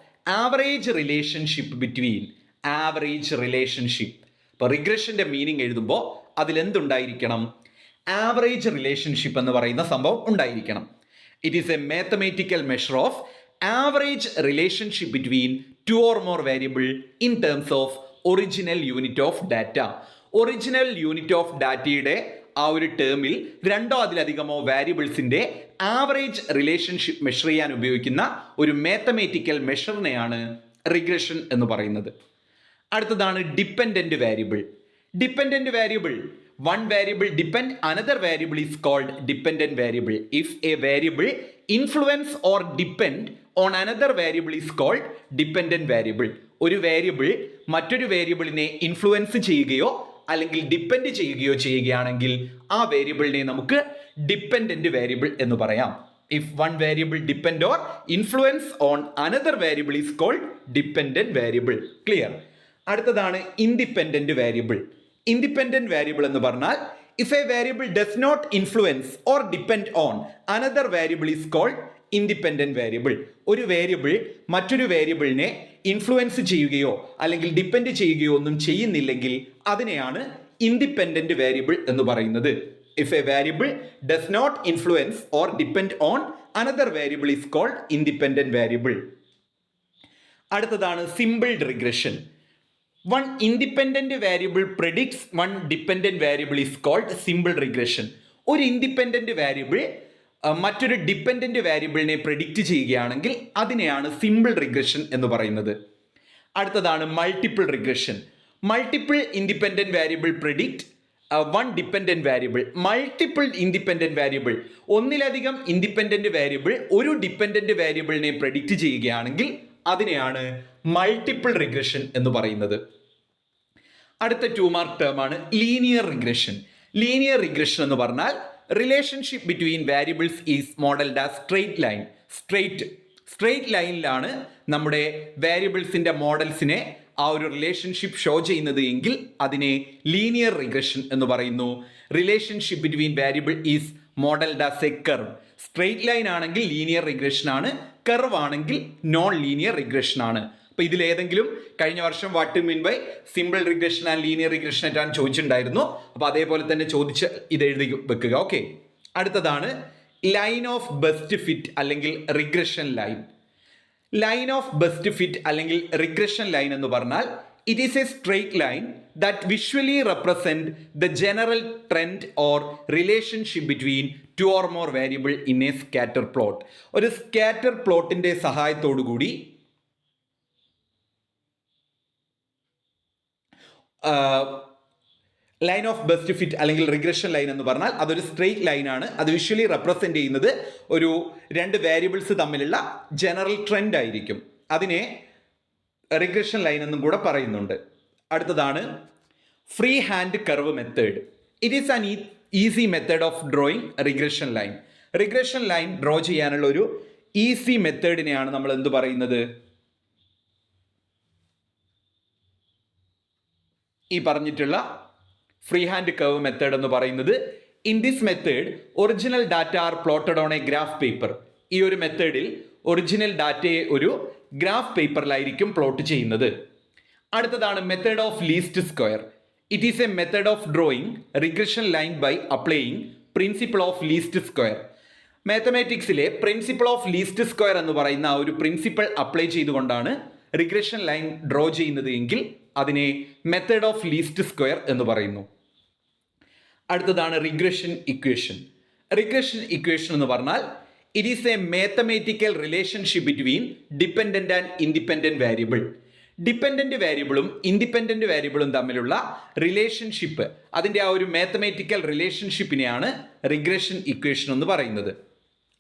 average relationship between average relationship. ഇപ്പോൾ റിഗ്രഷൻ്റെ meaning എഴുതുമ്പോൾ അതിലെന്തുണ്ടായിരിക്കണം? Average relationship എന്ന് പറയുന്ന സംഭവം ഉണ്ടായിരിക്കണം. It is A mathematical measure of average relationship between two or more variable in terms of original unit of data. Original unit of ഡാറ്റയുടെ ആ ഒരു ടേമിൽ 2 അതിലധികമോ വാരിയബിൾസിൻ്റെ ആവറേജ് റിലേഷൻഷിപ്പ് മെഷർ ചെയ്യാൻ ഉപയോഗിക്കുന്ന ഒരു മാത്തമാറ്റിക്കൽ മെഷറിനെയാണ് റിഗ്രഷൻ എന്ന് പറയുന്നത്. അടുത്തതാണ് dependent variable. Dependent variable, one variable depend another variable is called dependent variable. If a variable influence or depend on another variable is called dependent variable. ഒരു variable മറ്റൊരു വേരിയബിളിനെ influence ചെയ്യുകയോ അല്ലെങ്കിൽ ഡിപ്പെൻഡ് ചെയ്യുകയോ ചെയ്യുകയാണെങ്കിൽ ആ വേരിയബിളിനെ നമുക്ക് ഡിപ്പെൻഡൻറ്റ് വേരിയബിൾ എന്ന് പറയാം. If one variable depend or influence on another variable is called dependent variable. Clear? അടുത്തതാണ് ഇൻഡിപെൻഡൻറ്റ് വേരിയബിൾ. ഇൻഡിപെൻഡൻറ്റ് വേരിയബിൾ എന്ന് പറഞ്ഞാൽ if a variable does not influence or depend on another variable is called independent variable. ഒരു variable മറ്റൊരു വേരിയബിളിനെ influence ചെയ്യുകയോ അല്ലെങ്കിൽ depend ചെയ്യുകയോ ഒന്നും ചെയ്യുന്നില്ലെങ്കിൽ അതിനെയാണ് ഇൻഡിപെൻഡൻറ്റ് വേരിയബിൾ എന്ന് പറയുന്നത്. If a variable does not influence or depend on another variable is called independent variable. അടുത്തതാണ് simple regression. One independent variable predicts one dependent variable is called simple regression. ഒരു independent variable മറ്റൊരു dependent വേരിയബിളിനെ predict ചെയ്യുകയാണെങ്കിൽ അതിനെയാണ് simple regression എന്ന് പറയുന്നത്. അടുത്തതാണ് multiple regression. Multiple independent variable predict one dependent variable. Multiple independent variable, ഒന്നിലധികം independent variable ഒരു ഡിപ്പെൻഡൻറ്റ് വേരിയബിളിനെ പ്രെഡിക്റ്റ് ചെയ്യുകയാണെങ്കിൽ അതിനെയാണ് മൾട്ടിപ്പിൾ റിഗ്രഷൻ എന്ന് പറയുന്നത്. അടുത്ത 2 മാർക്ക് ടേം ആണ് ലീനിയർ റിഗ്രഷൻ. ലീനിയർ റിഗ്രഷൻ എന്ന് പറഞ്ഞാൽ relationship between variables is modelled as straight line. Straight ലൈനിലാണ് നമ്മുടെ വേരിയബിൾസിൻ്റെ മോഡൽസിനെ ആ ഒരു റിലേഷൻഷിപ്പ് ഷോ ചെയ്യുന്നത് എങ്കിൽ അതിനെ ലീനിയർ റിഗ്രഷൻ എന്ന് പറയുന്നു. Relationship between variable is modelled as a curve. Straight line ആണെങ്കിൽ ലീനിയർ റിഗ്രഷൻ ആണ്, കർവ് ആണെങ്കിൽ നോൺ ലീനിയർ റിഗ്രഷൻ ആണ്. അപ്പോൾ ഇതിലേതെങ്കിലും കഴിഞ്ഞ വർഷം what to mean by simple regression and linear regression ആയിട്ടാണ് ചോദിച്ചിട്ടുണ്ടായിരുന്നു. അപ്പോൾ അതേപോലെ തന്നെ ചോദിച്ച് ഇത് എഴുതി വെക്കുക. ഓക്കെ. അടുത്തതാണ് ലൈൻ ഓഫ് ബെസ്റ്റ് ഫിറ്റ് അല്ലെങ്കിൽ regression line. Line of best fit അല്ലെങ്കിൽ റിഗ്രഷൻ ലൈൻ എന്ന് പറഞ്ഞാൽ it is A straight line that visually represent the general trend or relationship between 2 or more variable in A scatter plot. ഒരു scatter പ്ലോട്ടിൻ്റെ സഹായത്തോടു കൂടി line of best fit അല്ലെങ്കിൽ regression line എന്ന് പറഞ്ഞാൽ അതൊരു സ്ട്രെയിറ്റ് ലൈനാണ്. അത് വിഷ്വലി റെപ്രസെൻ്റ് ചെയ്യുന്നത് ഒരു 2 വേരിയബിൾസ് തമ്മിലുള്ള ജനറൽ ട്രെൻഡ് ആയിരിക്കും. അതിനെ റിഗ്രഷൻ ലൈൻ എന്നും കൂടെ പറയുന്നുണ്ട്. അടുത്തതാണ് free hand curve method. It is an easy method of drawing regression line. Regression line draw ചെയ്യാനുള്ള ഒരു ഈസി മെത്തേഡിനെയാണ് നമ്മൾ എന്ത് പറയുന്നത്? ഈ പറഞ്ഞിട്ടുള്ള ഫ്രീ ഹാൻഡ് കർവ് മെത്തേഡ് എന്ന് പറയുന്നത്. In this method original data are plotted on a graph paper. ഈ ഒരു മെത്തേഡിൽ ഒറിജിനൽ ഡാറ്റയെ ഒരു ഗ്രാഫ് പേപ്പറിലായിരിക്കും പ്ലോട്ട് ചെയ്യുന്നത്. അടുത്തതാണ് method of least square. It is a method of drawing regression line by applying principle of least square. മാത്തമാറ്റിക്സിലെ principle of least square എന്ന് പറയുന്ന ആ ഒരു പ്രിൻസിപ്പിൾ അപ്ലൈ ചെയ്തുകൊണ്ടാണ് റിഗ്രഷൻ ലൈൻ ഡ്രോ ചെയ്യുന്നത് എങ്കിൽ അതിനെ മെത്തേഡ് ഓഫ് ലീസ്റ്റ് സ്ക്വയർ എന്ന് പറയുന്നു. അടുത്തതാണ് റിഗ്രഷൻ ഇക്വേഷൻ. റിഗ്രഷൻ ഇക്വേഷൻ എന്ന് പറഞ്ഞാൽ it is A mathematical relationship between dependent and independent variable. Dependent വേരിയബിളും ഇൻഡിപെൻഡൻറ്റ് വേരിയബിളും തമ്മിലുള്ള റിലേഷൻഷിപ്പ്, അതിൻ്റെ ആ ഒരു മാത്തമാറ്റിക്കൽ റിലേഷൻഷിപ്പിനെയാണ് റിഗ്രഷൻ ഇക്വേഷൻ എന്ന് പറയുന്നത്.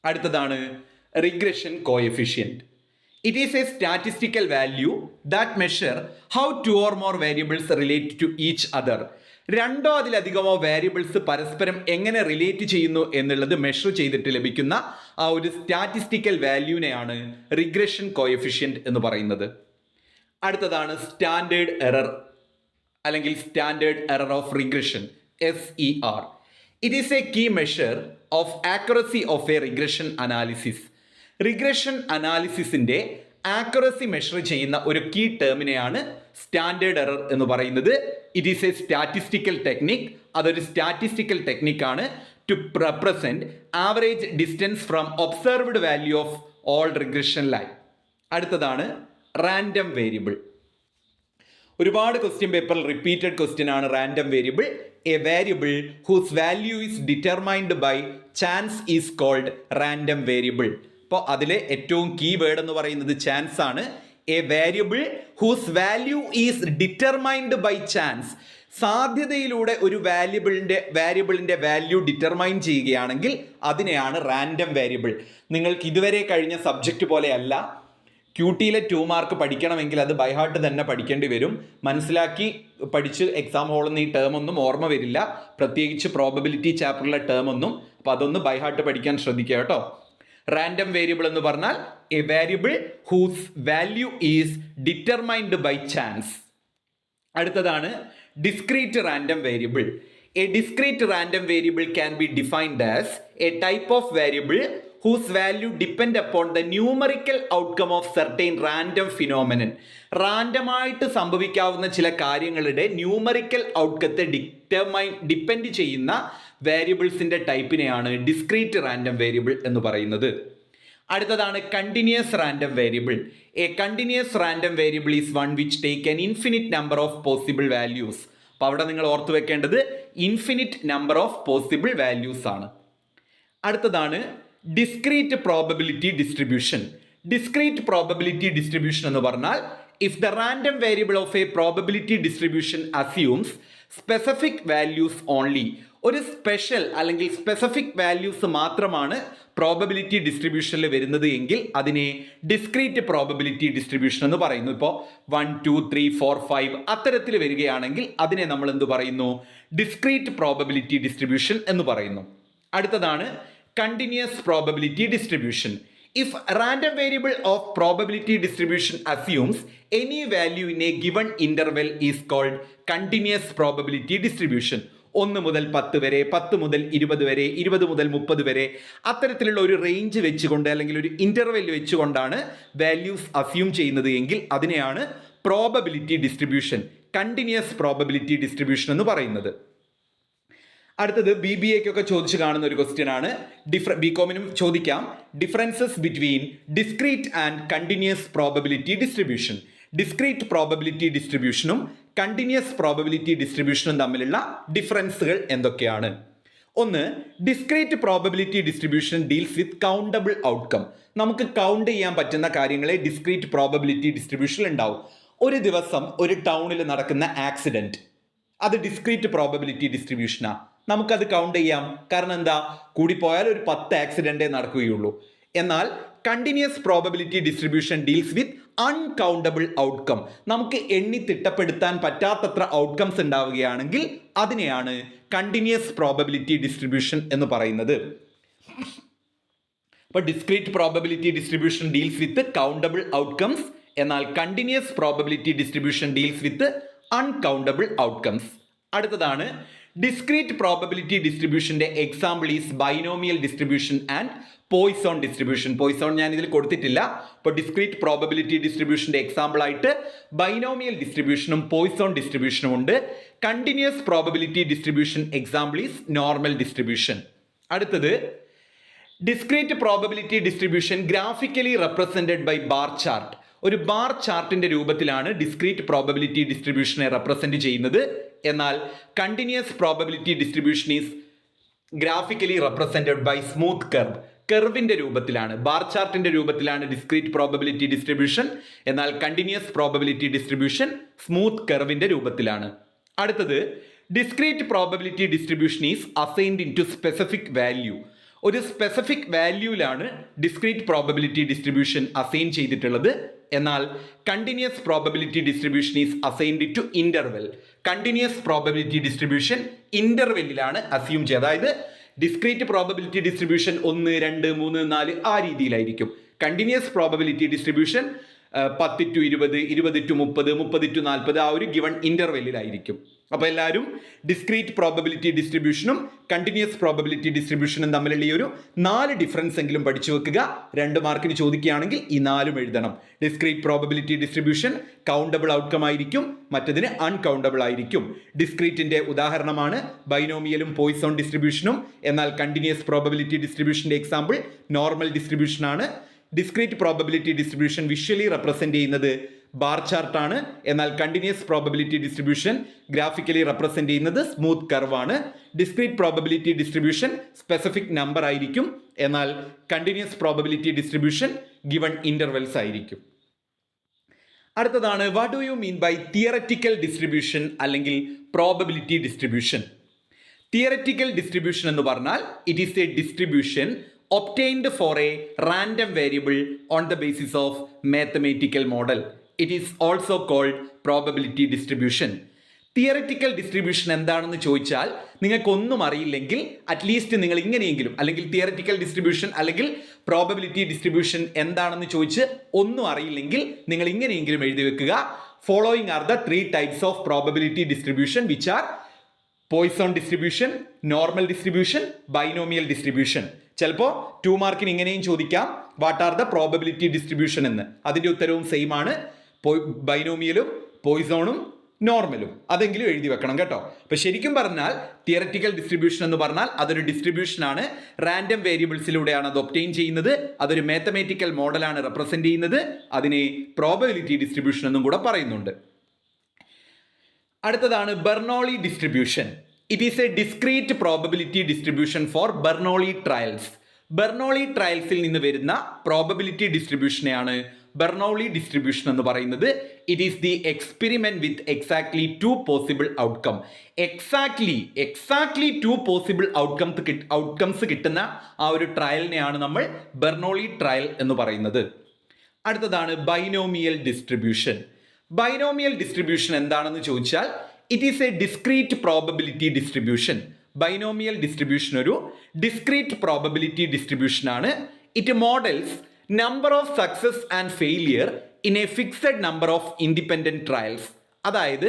അടുത്തതാണ് regression coefficient. It is a statistical value that measure how 2 or more variables relate to each other. 2 അതിലധികമോ വേരിയബിൾസ് പരസ്പരം എങ്ങനെ റിലേറ്റ് ചെയ്യുന്നു എന്നുള്ളത് മെഷർ ചെയ്തിട്ട് ലഭിക്കുന്ന ആ ഒരു സ്റ്റാറ്റിസ്റ്റിക്കൽ വാല്യൂവിനെയാണ് റിഗ്രഷൻ കോഎഫിഷ്യൻറ്റ് എന്ന് പറയുന്നത്. അടുത്തതാണ് സ്റ്റാൻഡേർഡ് എറർ അല്ലെങ്കിൽ standard error of regression, SER. It is a key measure of accuracy of a regression analysis. Regression അനാലിസിസിൻ്റെ ആക്യുറസി മെഷർ ചെയ്യുന്ന ഒരു കീ ടേമിനെയാണ് സ്റ്റാൻഡേർഡ് എറർ എന്ന് പറയുന്നത്. It is a statistical technique. അതൊരു സ്റ്റാറ്റിസ്റ്റിക്കൽ ടെക്നിക്കാണ് to represent average distance from observed value of all regression line. അടുത്തതാണ് random variable. ഒരുപാട് ക്വസ്റ്റ്യൻ പേപ്പറിൽ റിപ്പീറ്റഡ് ക്വസ്റ്റ്യൻ ആണ് random variable. A variable whose value is determined by chance is called random variable. അപ്പോൾ അതിലെ ഏറ്റവും key word എന്ന് പറയുന്നത് chance ആണ്. A variable whose value is determined by chance. സാധ്യതയിലൂടെ ഒരു വാരിയബിളിൻ്റെ വാല്യൂ ഡിറ്റർമൈൻ ചെയ്യുകയാണെങ്കിൽ അതിനെയാണ് റാൻഡം വേരിയബിൾ. നിങ്ങൾക്ക് ഇതുവരെ കഴിഞ്ഞ സബ്ജക്റ്റ് പോലെയല്ല. QTയിലെ 2 മാർക്ക് പഠിക്കണമെങ്കിൽ അത് ബൈഹാർട്ട് തന്നെ പഠിക്കേണ്ടി വരും. മനസ്സിലാക്കി പഠിച്ച് എക്സാം ഹോളിൽ നിന്ന് ഈ ടേം ഒന്നും ഓർമ്മ വരില്ല, പ്രത്യേകിച്ച് പ്രോബബിലിറ്റി ചാപ്റ്ററിലെ ടേം ഒന്നും. അപ്പോൾ അതൊന്ന് ബൈഹാർട്ട് പഠിക്കാൻ ശ്രദ്ധിക്കുക കേട്ടോ. റാൻഡം വേരിയബിൾ എന്ന് പറഞ്ഞാൽ a variable whose value is determined by chance. അടുത്തതാണ് discrete random variable. A discrete random variable can be defined as a type of variable whose value depend upon the numerical outcome of certain random phenomenon. റാൻഡമായിട്ട് സംഭവിക്കാവുന്ന ചില കാര്യങ്ങളുടെ numerical ഔട്ട്കത്തെ depend ചെയ്യുന്ന വേരിയബിൾസിൻ്റെ ടൈപ്പിനെയാണ് discrete random variable എന്ന് പറയുന്നത്. അടുത്തതാണ് continuous random variable. A continuous random variable is one which take an infinite number of possible values. അപ്പോൾ അവിടെ നിങ്ങൾ ഓർത്തു വെക്കേണ്ടത് infinite number of possible values ആണ്. അടുത്തതാണ് discrete probability distribution. Discrete probability distribution എന്ന് പറഞ്ഞാൽ if the random variable of A probability distribution assumes specific values only. ഒരു സ്പെഷ്യൽ അല്ലെങ്കിൽ സ്പെസിഫിക് വാല്യൂസ് മാത്രമാണ് പ്രോബബിലിറ്റി ഡിസ്ട്രിബ്യൂഷനിൽ വരുന്നത് എങ്കിൽ അതിനെ ഡിസ്ക്രീറ്റ് പ്രോബബിലിറ്റി ഡിസ്ട്രിബ്യൂഷൻ എന്ന് പറയുന്നു. ഇപ്പോൾ 1 2 3 4 5 അത്തരത്തിൽ വരികയാണെങ്കിൽ അതിനെ നമ്മൾ എന്ത് പറയുന്നു? ഡിസ്ക്രീറ്റ് പ്രോബബിലിറ്റി ഡിസ്ട്രിബ്യൂഷൻ എന്ന് പറയുന്നു. അടുത്തതാണ് continuous probability distribution. If random variable of probability distribution assumes any value in a given interval is called continuous probability distribution. 1 മുതൽ 10 വരെ, 10 മുതൽ 20 വരെ, 20 മുതൽ 30 വരെ അത്തരത്തിലുള്ള ഒരു റേഞ്ച് വെച്ചുകൊണ്ട് അല്ലെങ്കിൽ ഒരു ഇന്റർവെൽ വെച്ചുകൊണ്ടാണ് വാല്യൂസ് അസ്യൂം ചെയ്യുന്നത് എങ്കിൽ അതിനെയാണ് probability distribution, continuous probability distribution എന്ന് പറയുന്നത്. അടുത്തത് BBAക്കൊക്കെ ചോദിച്ചു കാണുന്ന ഒരു ക്വസ്റ്റ്യൻ ആണ്. BComനും ചോദിക്കാം. Differences between discrete and continuous probability distribution. Discrete probability ഡിസ്ട്രിബ്യൂഷനും കണ്ടിന്യൂസ് പ്രോബബിലിറ്റി ഡിസ്ട്രിബ്യൂഷനും തമ്മിലുള്ള ഡിഫറൻസുകൾ എന്തൊക്കെയാണ്? ഒന്ന്, discrete probability distribution deals with countable outcome. നമുക്ക് കൗണ്ട് ചെയ്യാൻ പറ്റുന്ന കാര്യങ്ങളെ ഡിസ്ക്രീറ്റ് പ്രോബബിലിറ്റി ഡിസ്ട്രിബ്യൂഷനിൽ ഉണ്ടാവും. ഒരു ദിവസം ഒരു ടൗണിൽ നടക്കുന്ന ആക്സിഡന്റ്, അത് ഡിസ്ക്രീറ്റ് പ്രോബബിലിറ്റി ഡിസ്ട്രിബ്യൂഷനാണ്. നമുക്കത് കൗണ്ട് ചെയ്യാം. കാരണം എന്താ? കൂടിപ്പോയാൽ ഒരു 10 ആക്സിഡൻറ്റേ നടക്കുകയുള്ളൂ. എന്നാൽ continuous probability distribution deals with uncountable outcome. നമുക്ക് എണ്ണി തിട്ടപ്പെടുത്താൻ പറ്റാത്തത്ര ഔട്ട്കംസ് ഉണ്ടാവുകയാണെങ്കിൽ അതിനെയാണ് കണ്ടിന്യൂസ് പ്രോബബിലിറ്റി ഡിസ്ട്രിബ്യൂഷൻ എന്ന് പറയുന്നത്. അപ്പോൾ discrete probability distribution deals with countable outcomes, എന്നാൽ continuous probability distribution deals with uncountable outcomes. അടുത്തതാണ് ഡിസ്ക്രീറ്റ് പ്രോബബിലിറ്റി ഡിസ്ട്രിബ്യൂഷന്റെ example is binomial distribution and Poisson distribution. Poisson ഞാൻ ഇതിൽ കൊടുത്തിട്ടില്ല. അപ്പോൾ ഡിസ്ക്രീറ്റ് പ്രോബബിലിറ്റി ഡിസ്ട്രിബ്യൂഷന്റെ എക്സാമ്പിൾ ആയിട്ട് ബൈനോമിയൽ ഡിസ്ട്രിബ്യൂഷനും പോയ്സോൺ ഡിസ്ട്രിബ്യൂഷനും ഉണ്ട്. Continuous probability distribution example is normal distribution. അടുത്തത് discrete probability distribution graphically represented by bar chart. ഒരു ബാർ ചാർട്ടിന്റെ രൂപത്തിലാണ് ഡിസ്ക്രീറ്റ് പ്രോബബിലിറ്റി ഡിസ്ട്രിബ്യൂഷനെ റെപ്രസെന്റ് ചെയ്യുന്നത്. എന്നാൽ continuous probability distribution is graphically represented by smooth curve. കർവിന്റെ രൂപത്തിലാണ്, ബാർ ചാർട്ടിന്റെ രൂപത്തിലാണ് ഡിസ്ക്രീറ്റ് പ്രോബബിലിറ്റി ഡിസ്ട്രിബ്യൂഷൻ. എന്നാൽ കണ്ടിന്യൂസ് പ്രോബബിലിറ്റി ഡിസ്ട്രിബ്യൂഷൻ സ്മൂത്ത് കർവിന്റെ രൂപത്തിലാണ്. അടുത്തത് discrete probability distribution is assigned in to specific value. ഒരു സ്പെസിഫിക് വാല്യൂവിലാണ് ഡിസ്ക്രീറ്റ് പ്രോബബിലിറ്റി ഡിസ്ട്രിബ്യൂഷൻ അസൈൻ ചെയ്തിട്ടുള്ളത്. എന്നാൽ continuous probability distribution is assigned to interval. Continuous probability distribution ഇന്റർവെല്ലിലാണ് assume ചെയ്യുക. അതായത് ഡിസ്ക്രീറ്റ് പ്രോബബിലിറ്റി ഡിസ്ട്രിബ്യൂഷൻ 1 2 3 4 ആ രീതിയിലായിരിക്കും. Continuous probability distribution 10 to 20, 20 to 30, 30 to 40 ആ ഒരു ഗിവൺ ഇന്റർവെല്ലിലായിരിക്കും. അപ്പോൾ എല്ലാവരും ഡിസ്ക്രീറ്റ് പ്രോബബിലിറ്റി ഡിസ്ട്രിബ്യൂഷനും കണ്ടിന്യൂസ് പ്രോബബിലിറ്റി ഡിസ്ട്രിബ്യൂഷനും തമ്മിലുള്ള ഈ ഒരു 4 ഡിഫറൻസ് എങ്കിലും പഠിച്ചു വെക്കുക. 2 മാർക്കിന് ചോദിക്കുകയാണെങ്കിൽ ഈ 4 എഴുതണം. Discrete probability distribution countable outcome ആയിരിക്കും, മറ്റതിന് അൺകൗണ്ടബിൾ ആയിരിക്കും. ഡിസ്ക്രീറ്റിന്റെ ഉദാഹരണമാണ് ബൈനോമിയലും പോയ്സോൺ ഡിസ്ട്രിബ്യൂഷനും. എന്നാൽ കണ്ടിന്യൂസ് പ്രോബബിലിറ്റി ഡിസ്ട്രിബ്യൂഷന്റെ എക്സാമ്പിൾ നോർമൽ ഡിസ്ട്രിബ്യൂഷൻ ആണ്. Discrete probability distribution visually represent ചെയ്യുന്നത് ബാർ ചാർട്ടാണ്. എന്നാൽ continuous probability distribution graphically represent ചെയ്യുന്നത് സ്മൂത്ത് കർവ് ആണ്. Discrete probability distribution specific number ആയിരിക്കും. എന്നാൽ continuous probability distribution given intervals ആയിരിക്കും. അടുത്തതാണ് what do you mean by theoretical distribution അല്ലെങ്കിൽ പ്രോബബിലിറ്റി ഡിസ്ട്രിബ്യൂഷൻ. തിയററ്റിക്കൽ ഡിസ്ട്രിബ്യൂഷൻ എന്ന് പറഞ്ഞാൽ it is a distribution obtained for a random variable on the basis of mathematical model. It is also called probability distribution. Theoretical distribution എന്താണെന്ന് ചോദിച്ചാൽ നിങ്ങൾക്കൊന്നും അറിയില്ലെങ്കിൽ at least നിങ്ങൾ ഇങ്ങനെയെങ്കിലും, അല്ലെങ്കിൽ തിയററ്റിക്കൽ ഡിസ്ട്രിബ്യൂഷൻ അല്ലെങ്കിൽ പ്രോബബിലിറ്റി ഡിസ്ട്രിബ്യൂഷൻ എന്താണെന്ന് ചോദിച്ച് ഒന്നും അറിയില്ലെങ്കിൽ നിങ്ങൾ ഇങ്ങനെയെങ്കിലും എഴുതി വെക്കുക. Following are the 3 types of probability distribution which are Poisson distribution, normal distribution, binomial distribution. ചിലപ്പോൾ 2 മാർക്കിന് ഇങ്ങനെയും ചോദിക്കാം, what are the probability distribution എന്ന്. അതിൻ്റെ ഉത്തരവും സെയിം ആണ്, ബൈനോമിയലും പോയ്സോണും നോർമലും. അതെങ്കിലും എഴുതി വെക്കണം കേട്ടോ. അപ്പൊ ശരിക്കും പറഞ്ഞാൽ തിയററ്റിക്കൽ ഡിസ്ട്രിബ്യൂഷൻ എന്ന് പറഞ്ഞാൽ അതൊരു ഡിസ്ട്രിബ്യൂഷൻ ആണ്, റാൻഡം വേരിയബിൾസിലൂടെയാണ് അത് ഒബ്റ്റെയിൻ ചെയ്യുന്നത്, അതൊരു മാത്തമാറ്റിക്കൽ മോഡലാണ് റെപ്രസെന്റ് ചെയ്യുന്നത്. അതിനെ പ്രോബബിലിറ്റി ഡിസ്ട്രിബ്യൂഷൻ എന്നും കൂടെ പറയുന്നുണ്ട്. അടുത്തതാണ് Bernoulli distribution. It is a discrete probability distribution for Bernoulli trials. Bernoulli ട്രയൽസിൽ നിന്ന് വരുന്ന പ്രോബബിലിറ്റി ഡിസ്ട്രിബ്യൂഷനെയാണ് ബെർണോളി ഡിസ്ട്രിബ്യൂഷൻ എന്ന് പറയുന്നത്. It is the experiment with exactly 2 possible outcome. Exactly 2 possible outcomes കിട്ടുന്ന ആ ഒരു ട്രയലിനെയാണ് നമ്മൾ ബെർണോളി ട്രയൽ എന്ന് പറയുന്നത്. അടുത്തതാണ് ബൈനോമിയൽ ഡിസ്ട്രിബ്യൂഷൻ. ബൈനോമിയൽ ഡിസ്ട്രിബ്യൂഷൻ എന്താണെന്ന് ചോദിച്ചാൽ it is a discrete probability distribution. Binomial distribution ഒരു ഡിസ്ക്രീറ്റ് പ്രോബബിലിറ്റി ഡിസ്ട്രിബ്യൂഷൻ ആണ്. It models number of success and failure in a fixed number of independent trials. അതായത്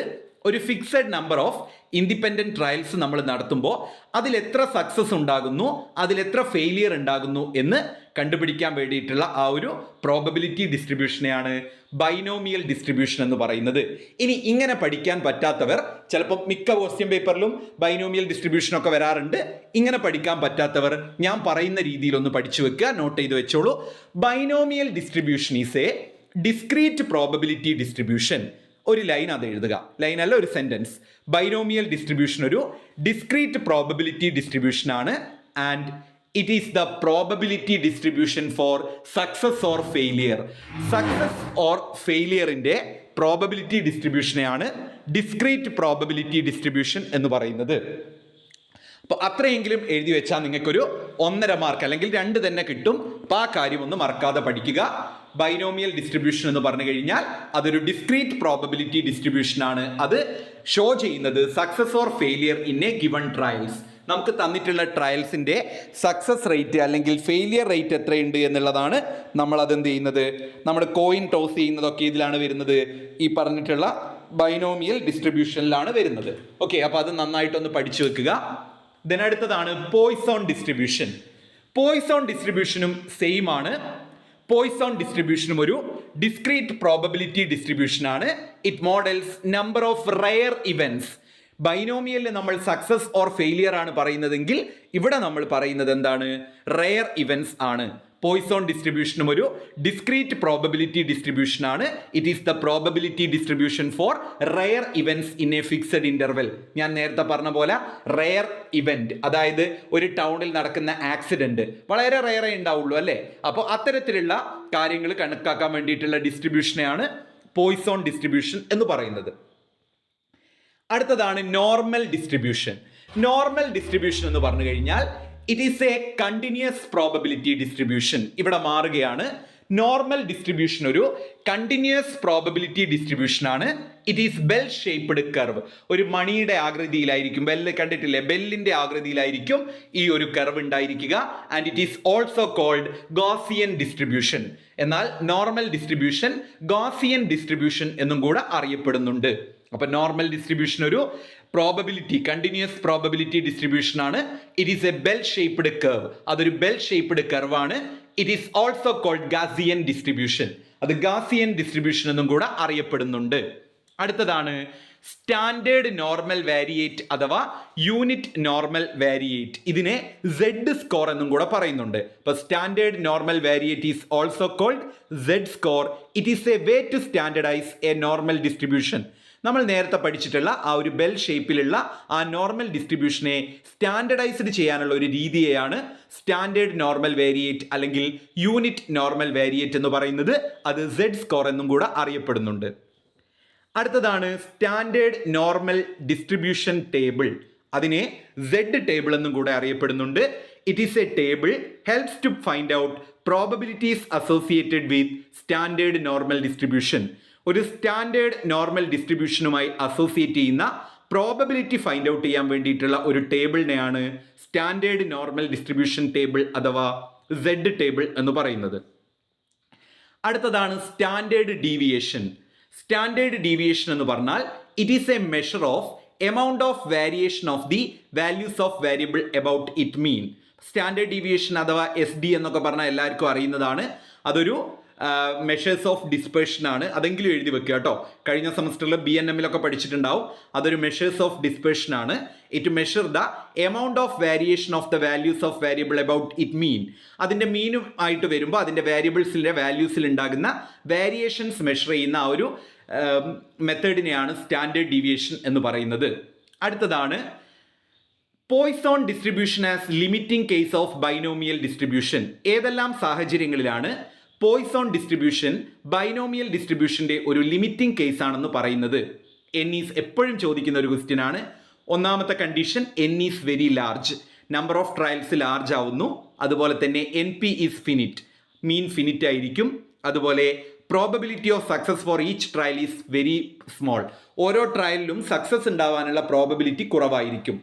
ഒരു fixed number of independent trials നമ്മൾ നടത്തുമ്പോൾ അതിൽ എത്ര സക്സസ് ഉണ്ടാകുന്നു, അതിൽ എത്ര ഫെയിലിയർ ഉണ്ടാകുന്നു എന്ന് കണ്ടുപിടിക്കാൻ വേണ്ടിയിട്ടുള്ള ആ ഒരു പ്രോബബിലിറ്റി ഡിസ്ട്രിബ്യൂഷനെയാണ് ബൈനോമിയൽ ഡിസ്ട്രിബ്യൂഷൻ എന്ന് പറയുന്നത്. ഇനി ഇങ്ങനെ പഠിക്കാൻ പറ്റാത്തവർ, ചിലപ്പോൾ മിക്ക ക്വസ്റ്റ്യൻ പേപ്പറിലും ബൈനോമിയൽ ഡിസ്ട്രിബ്യൂഷൻ ഒക്കെ വരാറുണ്ട്, ഇങ്ങനെ പഠിക്കാൻ പറ്റാത്തവർ ഞാൻ പറയുന്ന രീതിയിൽ ഒന്ന് പഠിച്ചു വെക്കുക, നോട്ട് ചെയ്ത് വെച്ചോളൂ. Binomial distribution is a discrete probability distribution. ഒരു ലൈൻ അത് എഴുതുക, ലൈൻ അല്ല ഒരു സെന്റൻസ്. ബൈനോമിയൽ ഡിസ്ട്രിബ്യൂഷൻ ഒരു ഡിസ്ക്രീറ്റ് പ്രോബബിലിറ്റി ഡിസ്ട്രിബ്യൂഷൻ ആണ്. And it is the probability distribution for success or failure. Success or ഫെയിലിയറിന്റെ പ്രോബബിലിറ്റി ഡിസ്ട്രിബ്യൂഷനെയാണ് ഡിസ്ക്രീറ്റ് പ്രോബബിലിറ്റി ഡിസ്ട്രിബ്യൂഷൻ എന്ന് പറയുന്നത്. അപ്പോൾ അത്രയെങ്കിലും എഴുതി വെച്ചാൽ നിങ്ങൾക്കൊരു 1.5 മാർക്ക് അല്ലെങ്കിൽ 2 തന്നെ കിട്ടും. അപ്പോൾ ആ കാര്യം ഒന്ന് മറക്കാതെ പഠിക്കുക. ബൈനോമിയൽ ഡിസ്ട്രിബ്യൂഷൻ എന്ന് പറഞ്ഞു കഴിഞ്ഞാൽ അതൊരു ഡിസ്ക്രീറ്റ് പ്രോബബിലിറ്റി ഡിസ്ട്രിബ്യൂഷൻ ആണ്. അത് ഷോ ചെയ്യുന്നത് success or failure in A given trials. നമുക്ക് തന്നിട്ടുള്ള ട്രയൽസിന്റെ സക്സസ് റേറ്റ് അല്ലെങ്കിൽ ഫെയിലിയർ റേറ്റ് എത്രയുണ്ട് എന്നുള്ളതാണ് നമ്മൾ അതെന്ത് ചെയ്യുന്നത്, നമ്മൾ കോയിൻ ടോസ് ചെയ്യുന്നതൊക്കെ ഇതിലാണ് വരുന്നത്, ഈ പറഞ്ഞിട്ടുള്ള ബൈനോമിയൽ ഡിസ്ട്രിബ്യൂഷനിലാണ് വരുന്നത്. ഓക്കെ, അപ്പോൾ അത് നന്നായിട്ടൊന്ന് പഠിച്ചു വെക്കുക. അടുത്തതാണ് പോയ്സോൺ ഡിസ്ട്രിബ്യൂഷൻ. പോയ്സോൺ ഡിസ്ട്രിബ്യൂഷനും സെയിം ആണ്. പോയ്സോൺ ഡിസ്ട്രിബ്യൂഷനും ഒരു ഡിസ്ക്രീറ്റ് പ്രോബബിലിറ്റി ഡിസ്ട്രിബ്യൂഷൻ ആണ്. It models number of rare events. ബൈനോമിയലിൽ നമ്മൾ സക്സസ് ഓർ ഫെയിലിയർ ആണ് പറയുന്നതെങ്കിൽ ഇവിടെ നമ്മൾ പറയുന്നത് എന്താണ്, റെയർ ഇവന്റ്സ് ആണ്. പോയ്സോൺ ഡിസ്ട്രിബ്യൂഷനും ഒരു ഡിസ്ക്രീറ്റ് പ്രോബബിലിറ്റി ഡിസ്ട്രിബ്യൂഷൻ ആണ്. It is the probability distribution for rare events in a fixed interval. ഞാൻ നേരത്തെ പറഞ്ഞ പോലെ റെയർ ഇവന്റ്, അതായത് ഒരു ടൗണിൽ നടക്കുന്ന ആക്സിഡന്റ് വളരെ റെയറേ ഉണ്ടാവുള്ളൂ അല്ലേ. അപ്പോൾ അത്തരത്തിലുള്ള കാര്യങ്ങൾ കണക്കാക്കാൻ വേണ്ടിയിട്ടുള്ള ഡിസ്ട്രിബ്യൂഷനെയാണ് പോയ്സോൺ ഡിസ്ട്രിബ്യൂഷൻ എന്ന് പറയുന്നത്. അടുത്തതാണ് നോർമൽ ഡിസ്ട്രിബ്യൂഷൻ. നോർമൽ ഡിസ്ട്രിബ്യൂഷൻ എന്ന് പറഞ്ഞു കഴിഞ്ഞാൽ it is A continuous probability distribution. ഇവിടെ മാറുകയാണ്. നോർമൽ ഡിസ്ട്രിബ്യൂഷൻ ഒരു കണ്ടിന്യൂസ് പ്രോബബിലിറ്റി ഡിസ്ട്രിബ്യൂഷൻ ആണ്. It is bell shaped curve. ഒരു മണിയുടെ ആകൃതിയിലായിരിക്കും, ബെല്ല് കണ്ടിട്ടില്ലേ, ബെല്ലിന്റെ ആകൃതിയിലായിരിക്കും ഈ ഒരു കർവ് ഉണ്ടായിരിക്കുക. And it is also called Gaussian distribution. എന്നാൽ നോർമൽ ഡിസ്ട്രിബ്യൂഷൻ ഗോസിയൻ ഡിസ്ട്രിബ്യൂഷൻ എന്നും കൂടെ അറിയപ്പെടുന്നുണ്ട്. അപ്പൊ നോർമൽ ഡിസ്ട്രിബ്യൂഷൻ ഒരു പ്രോബബിലിറ്റി കണ്ടിന്യൂസ് പ്രോബബിലിറ്റി ഡിസ്ട്രിബ്യൂഷൻ ആണ്. It is a bell shaped curve. അതൊരു ബെൽ ഷേപ്പ്ഡ് കർവ് ആണ്. It is also called Gaussian distribution. അത് ഗാസിയൻ ഡിസ്ട്രിബ്യൂഷൻ എന്നും കൂടെ അറിയപ്പെടുന്നുണ്ട്. അടുത്തതാണ് സ്റ്റാൻഡേർഡ് നോർമൽ വാരിയേറ്റ് അഥവാ യൂണിറ്റ് നോർമൽ വാരിയേറ്റ്. ഇതിനെ Z സ്കോർ എന്നും കൂടെ പറയുന്നുണ്ട്. അപ്പൊ standard normal variate is also called Z score. It is a way to standardise a normal distribution. നമ്മൾ നേരത്തെ പഠിച്ചിട്ടുള്ള ആ ഒരു ബെൽ ഷേപ്പിലുള്ള ആ നോർമൽ ഡിസ്ട്രിബ്യൂഷനെ സ്റ്റാൻഡർഡൈസ്ഡ് ചെയ്യാനുള്ള ഒരു രീതിയെയാണ് സ്റ്റാൻഡേർഡ് നോർമൽ വേരിയേറ്റ് അല്ലെങ്കിൽ യൂണിറ്റ് നോർമൽ വേരിയേറ്റ് എന്ന് പറയുന്നത്. അത് Z സ്കോർ എന്നും കൂടെ അറിയപ്പെടുന്നുണ്ട്. അടുത്തതാണ് സ്റ്റാൻഡേർഡ് നോർമൽ ഡിസ്ട്രിബ്യൂഷൻ ടേബിൾ. അതിനെ Z ടേബിൾ എന്നും കൂടെ അറിയപ്പെടുന്നുണ്ട്. It is a table helps to find out probabilities associated with standard normal distribution. ഒരു സ്റ്റാൻഡേർഡ് നോർമൽ ഡിസ്ട്രിബ്യൂഷനുമായി അസോസിയേറ്റ് ചെയ്യുന്ന പ്രോബബിലിറ്റി ഫൈൻഡ് ഔട്ട് ചെയ്യാൻ വേണ്ടിയിട്ടുള്ള ഒരു ടേബിളിനെയാണ് സ്റ്റാൻഡേർഡ് നോർമൽ ഡിസ്ട്രിബ്യൂഷൻ ടേബിൾ അഥവാ Z ടേബിൾ എന്ന് പറയുന്നത്. അടുത്തതാണ് സ്റ്റാൻഡേർഡ് ഡീവിയേഷൻ. സ്റ്റാൻഡേർഡ് ഡീവിയേഷൻ എന്ന് പറഞ്ഞാൽ it is A measure of amount of variation of the values of variable about it mean. Standard deviation അഥവാ SD എന്നൊക്കെ പറഞ്ഞാൽ എല്ലാവർക്കും അറിയുന്നതാണ്. അതൊരു മെഷേഴ്സ് ഓഫ് ഡിസ്പേർഷൻ ആണ്. അതെങ്കിലും എഴുതി വെക്കുക കേട്ടോ. കഴിഞ്ഞ സെമസ്റ്ററിൽ BNM പഠിച്ചിട്ടുണ്ടാവും. അതൊരു മെഷേഴ്സ് ഓഫ് ഡിസ്പേർഷൻ ആണ്. It measure the amount of variation of the values of variable about it mean. അതിൻ്റെ മീനും ആയിട്ട് വരുമ്പോൾ അതിൻ്റെ വേരിയബിൾസിൻ്റെ വാല്യൂസിൽ ഉണ്ടാകുന്ന വേരിയേഷൻസ് മെഷർ ചെയ്യുന്ന ആ ഒരു മെത്തേഡിനെയാണ് സ്റ്റാൻഡേർഡ് ഡീവിയേഷൻ എന്ന് പറയുന്നത്. അടുത്തതാണ് Poisson distribution as limiting case of binomial distribution. ഏതെല്ലാം സാഹചര്യങ്ങളിലാണ് പോയ്സോൺ ഡിസ്ട്രിബ്യൂഷൻ ബൈനോമിയൽ ഡിസ്ട്രിബ്യൂഷന്റെ ഒരു ലിമിറ്റിംഗ് കേസ് ആണെന്ന് പറയുന്നത്? N ഈസ് എപ്പോഴും ചോദിക്കുന്ന ഒരു ക്വസ്റ്റ്യൻ ആണ്. ഒന്നാമത്തെ condition N is very large, number of trials large ആവുന്നു. അതുപോലെ തന്നെ NP is finite, mean finite ആയിരിക്കും. അതുപോലെ probability of success for each trial is very small, ഓരോ ട്രയലിലും സക്സസ് ഉണ്ടാവാനുള്ള പ്രോബബിലിറ്റി കുറവായിരിക്കും.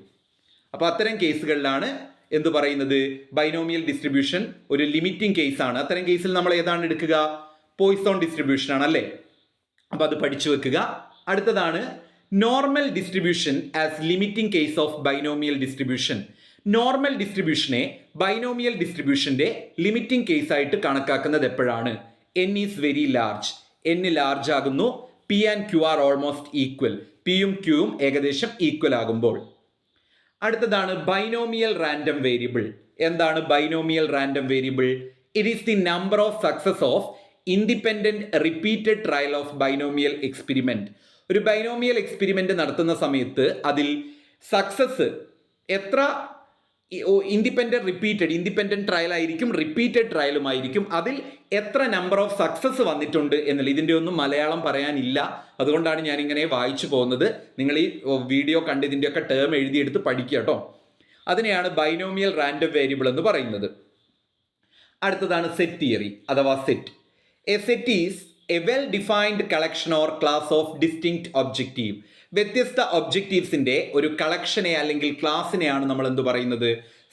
അപ്പോൾ അത്തരം കേസുകളിലാണ് എന്ത് പറയുന്നത്, ബൈനോമിയൽ ഡിസ്ട്രിബ്യൂഷൻ ഒരു ലിമിറ്റിംഗ് കേസ് ആണ്. അത്തരം കേസിൽ നമ്മൾ ഏതാണ് എടുക്കുക? പോയ്സോൺ ഡിസ്ട്രിബ്യൂഷൻ ആണ് അല്ലേ? അപ്പോൾ അത് പഠിച്ചു വെക്കുക. അടുത്തതാണ് normal distribution as limiting case of binomial distribution. Normal ഡിസ്ട്രിബ്യൂഷനെ ബൈനോമിയൽ ഡിസ്ട്രിബ്യൂഷന്റെ ലിമിറ്റിംഗ് കേസ് ആയിട്ട് കണക്കാക്കുന്നത് എപ്പോഴാണ്? N is very large, N large ആകുന്നു. P and Q are almost equal, Pയും Qയും ഏകദേശം ഈക്വൽ ആകുമ്പോൾ. അടുത്തതാണ് ബൈനോമിയൽ റാൻഡം വേരിയബിൾ. എന്താണ് binomial random variable? It is the number of success of independent repeated trial of binomial experiment. ഒരു binomial experiment നടത്തുന്ന സമയത്ത് അതിൽ സക്സസ് എത്ര ഇൻഡിപെൻഡന്റ് ട്രയൽ ആയിരിക്കും, റിപ്പീറ്റഡ് ട്രയലുമായിരിക്കും, അതിൽ എത്ര നമ്പർ ഓഫ് സക്സസ് വന്നിട്ടുണ്ട് എന്നുള്ള ഇതിൻ്റെ ഒന്നും മലയാളം പറയാനില്ല. അതുകൊണ്ടാണ് ഞാൻ ഇങ്ങനെ വായിച്ചു പോകുന്നത്. നിങ്ങൾ ഈ വീഡിയോ കണ്ട് ഇതിൻ്റെയൊക്കെ ടേം എഴുതിയെടുത്ത് പഠിക്കുക കേട്ടോ. അതിനെയാണ് ബൈനോമിയൽ റാൻഡം വേരിയബിൾ എന്ന് പറയുന്നത്. അടുത്തതാണ് സെറ്റ് തിയറി അഥവാ set. A set is A well defined collection or class of distinct objective. വ്യത്യസ്ത ഒബ്ജക്റ്റീവ്സിന്റെ ഒരു കളക്ഷനെ അല്ലെങ്കിൽ ക്ലാസ്സിനെയാണ് നമ്മൾ എന്ത് പറയുന്നത്?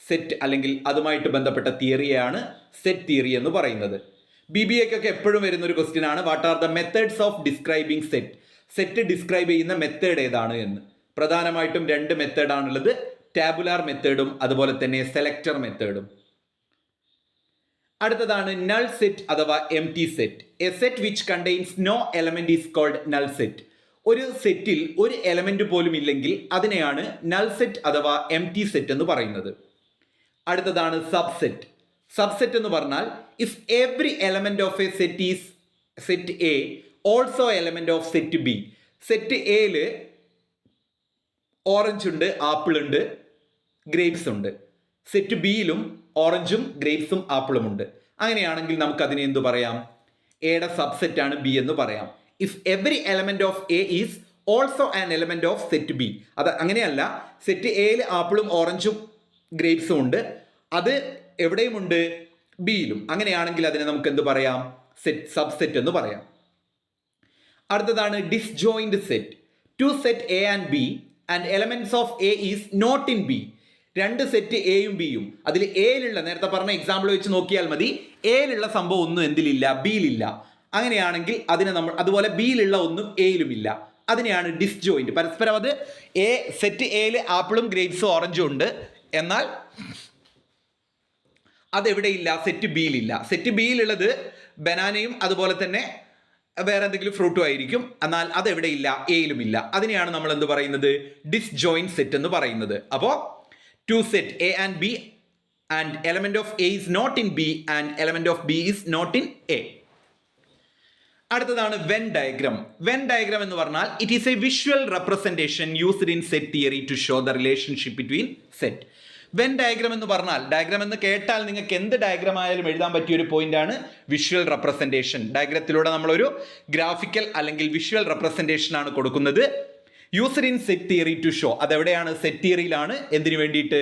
സെറ്റ്, അല്ലെങ്കിൽ അതുമായിട്ട് ബന്ധപ്പെട്ട തിയറിയാണ് സെറ്റ് തിയറി എന്ന് പറയുന്നത്. BBAക്കൊക്കെ എപ്പോഴും വരുന്ന ഒരു ക്വസ്റ്റ്യൻ ആണ്, what are the methods of describing set. Set describe ചെയ്യുന്ന മെത്തേഡ് ഏതാണ് എന്ന്. പ്രധാനമായിട്ടും രണ്ട് മെത്തേഡാണുള്ളത്, ടാബുലാർ മെത്തേഡും അതുപോലെ തന്നെ സെലക്ടർ മെത്തേഡും. അടുത്തതാണ് നൾ സെറ്റ് അഥവാ empty set. A set which contains no element is called null set. ഒരു സെറ്റിൽ ഒരു എലമെന്റ് പോലും ഇല്ലെങ്കിൽ അതിനെയാണ് നൾ സെറ്റ് അഥവാ എംപ്റ്റി സെറ്റ് എന്ന് പറയുന്നത്. അടുത്തതാണ് സബ്സെറ്റ്. സബ്സെറ്റ് എന്ന് പറഞ്ഞാൽ if every element of A set is set A also element of set B. Set എയിൽ ഓറഞ്ച് ഉണ്ട്, ആപ്പിൾ ഉണ്ട്, ഗ്രേപ്സ് ഉണ്ട്. സെറ്റ് ബിയിലും ഓറഞ്ചും ഗ്രേപ്സും ആപ്പിളും ഉണ്ട്. അങ്ങനെയാണെങ്കിൽ നമുക്ക് അതിനെ എന്ത് പറയാം? എയുടെ സബ്സെറ്റ് ആണ് ബി എന്ന് പറയാം. If every element of A is also an element of set B. അത് അങ്ങനെയല്ല, സെറ്റ് എയിൽ ആപ്പിളും ഓറഞ്ചും ഗ്രേപ്സും ഉണ്ട്, അത് എവിടെയുമുണ്ട്? ബിയിലും. അങ്ങനെയാണെങ്കിൽ അതിനെ നമുക്ക് എന്ത് പറയാം? സെറ്റ്, സബ്സെറ്റ് എന്ന് പറയാം. അടുത്തതാണ് disjoint set. Two set A and B and elements of A is not in B. രണ്ട് സെറ്റ് എയും ബിയും, അതിൽ എയിലുള്ള, നേരത്തെ പറഞ്ഞ എക്സാമ്പിൾ വെച്ച് നോക്കിയാൽ മതി, എയിലുള്ള സംഭവം ഒന്നും എന്തിലില്ല? ബിയിലില്ല. അങ്ങനെയാണെങ്കിൽ അതിനെ നമ്മൾ, അതുപോലെ ബിയിലുള്ള ഒന്നും എയിലും ഇല്ല, അതിനെയാണ് ഡിസ്ജോയിന്റ്. പരസ്പരം അത് സെറ്റ് എയിൽ ആപ്പിളും ഗ്രേപ്സും ഓറഞ്ചും ഉണ്ട്, എന്നാൽ അതെവിടെയില്ല? സെറ്റ് ബിയിലില്ല. സെറ്റ് ബിയിലുള്ളത് ബനാനയും അതുപോലെ തന്നെ വേറെ എന്തെങ്കിലും ഫ്രൂട്ടും ആയിരിക്കും, എന്നാൽ അതെവിടെയില്ല? എയിലും ഇല്ല. അതിനെയാണ് നമ്മൾ എന്ത് പറയുന്നത്? ഡിസ്ജോയിന്റ് സെറ്റ് എന്ന് പറയുന്നത്. അപ്പോൾ two set A and B and element of A is not in B and element of B is not in A. അടുത്തതാണ് വെൻ ഡയഗ്രം. വെൻ ഡയഗ്രം എന്ന് പറഞ്ഞാൽ it is a visual representation used in set theory to show the relationship between set. Venn diagram എന്ന് പറഞ്ഞാൽ, diagram എന്ന് കേട്ടാൽ നിങ്ങൾക്ക് എന്ത് diagram ആയാലും എഴുതാൻ പറ്റിയ ഒരു പോയിന്റ് ആണ് വിഷ്വൽ റെപ്രസെന്റേഷൻ. ഡയഗ്രത്തിലൂടെ നമ്മളൊരു ഗ്രാഫിക്കൽ അല്ലെങ്കിൽ വിഷ്വൽ റെപ്രസെന്റേഷൻ ആണ് കൊടുക്കുന്നത്. Used in set theory to show, അതെവിടെയാണ്? സെറ്റ് തിയറിയിലാണ്. എന്തിനു വേണ്ടിയിട്ട്?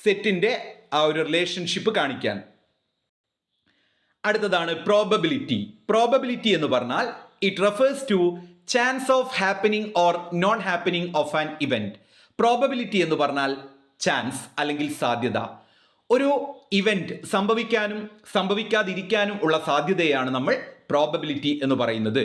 സെറ്റിന്റെ ആ ഒരു റിലേഷൻഷിപ്പ് കാണിക്കാൻ. അടുത്തതാണ് പ്രോബബിലിറ്റി. പ്രോബബിലിറ്റി എന്ന് പറഞ്ഞാൽ it refers to chance of happening or non happening of an event. Probability എന്ന് പറഞ്ഞാൽ ചാൻസ് അല്ലെങ്കിൽ സാധ്യത. ഒരു ഇവന്റ് സംഭവിക്കാനും സംഭവിക്കാതിരിക്കാനും ഉള്ള സാധ്യതയാണ് നമ്മൾ പ്രോബബിലിറ്റി എന്ന് പറയുന്നത്.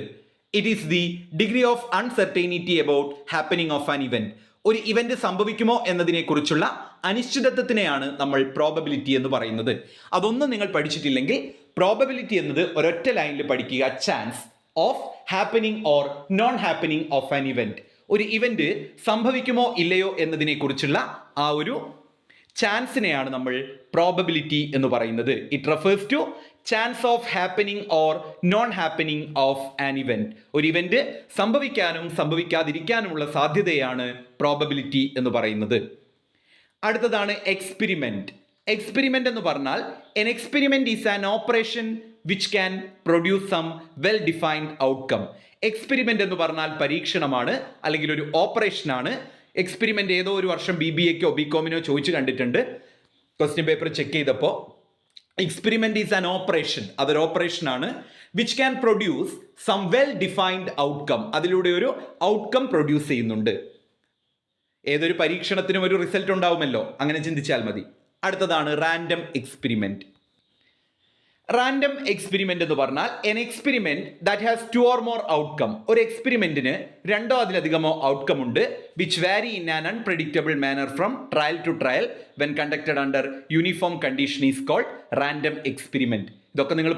It is the degree of uncertainty about happening of an event. ഒരു ഇവന്റ് സംഭവിക്കുമോ എന്നതിനെക്കുറിച്ചുള്ള അനിശ്ചിതത്വത്തിനെയാണ് നമ്മൾ പ്രോബബിലിറ്റി എന്ന് പറയുന്നത്. അതൊന്നും നിങ്ങൾ പഠിച്ചിട്ടില്ലെങ്കിൽ പ്രോബബിലിറ്റി എന്നത് ഒരൊറ്റ ലൈനിൽ പഠിക്കുക. Chance of happening or non happening of an event. ഒരു ഇവന്റ് സംഭവിക്കുമോ ഇല്ലയോ എന്നതിനെക്കുറിച്ചുള്ള ആ ഒരു ചാൻസിനെയാണ് നമ്മൾ പ്രോബബിലിറ്റി എന്ന് പറയുന്നത്. It refers to chance of happening or non happening of an event. ഒരു ഇവന്റ് സംഭവിക്കാനും സംഭവിക്കാതിരിക്കാനുമുള്ള സാധ്യതയാണ് പ്രോബബിലിറ്റി എന്ന് പറയുന്നത്. അടുത്തതാണ് എക്സ്പെരിമെന്റ്. എക്സ്പെരിമെന്റ് എന്ന് പറഞ്ഞാൽ an experiment is an operation which can produce some well defined outcome. Experiment എന്ന് പറഞ്ഞാൽ പരീക്ഷണമാണ് അല്ലെങ്കിൽ ഒരു ഓപ്പറേഷനാണ്. എക്സ്പെരിമെന്റ് ഏതോ ഒരു വർഷം BBAക്കോ BComനോ ചോദിച്ചു കണ്ടിട്ടുണ്ട്. ക്വസ്റ്റ്യൻ പേപ്പർ ചെക്ക് ചെയ്തപ്പോൾ എക്സ്പെരിമെന്റ് ഈസ് ആൻ ഓപ്പറേഷൻ, അതൊരു ഓപ്പറേഷനാണ്. Which can produce some well defined outcome, അതിലൂടെ ഒരു ഔട്ട്കം പ്രൊഡ്യൂസ് ചെയ്യുന്നുണ്ട്. ഏതൊരു പരീക്ഷണത്തിനും ഒരു റിസൾട്ട് ഉണ്ടാവുമല്ലോ, അങ്ങനെ ചിന്തിച്ചാൽ മതി. അടുത്തതാണ് റാൻഡം എക്സ്പെരിമെന്റ്. റാൻഡം എക്സ്പെരിമെന്റ് എന്ന് പറഞ്ഞാൽ an experiment that has 2 or more outcome. ഒരു എക്സ്പെരിമെന്റിന് 2 or അതിലധികമോ ഔട്ട്കം ഉണ്ട്. Which vary in an unpredictable manner from trial to trial when conducted under uniform condition is called random experiment. ഇതൊക്കെ നിങ്ങൾ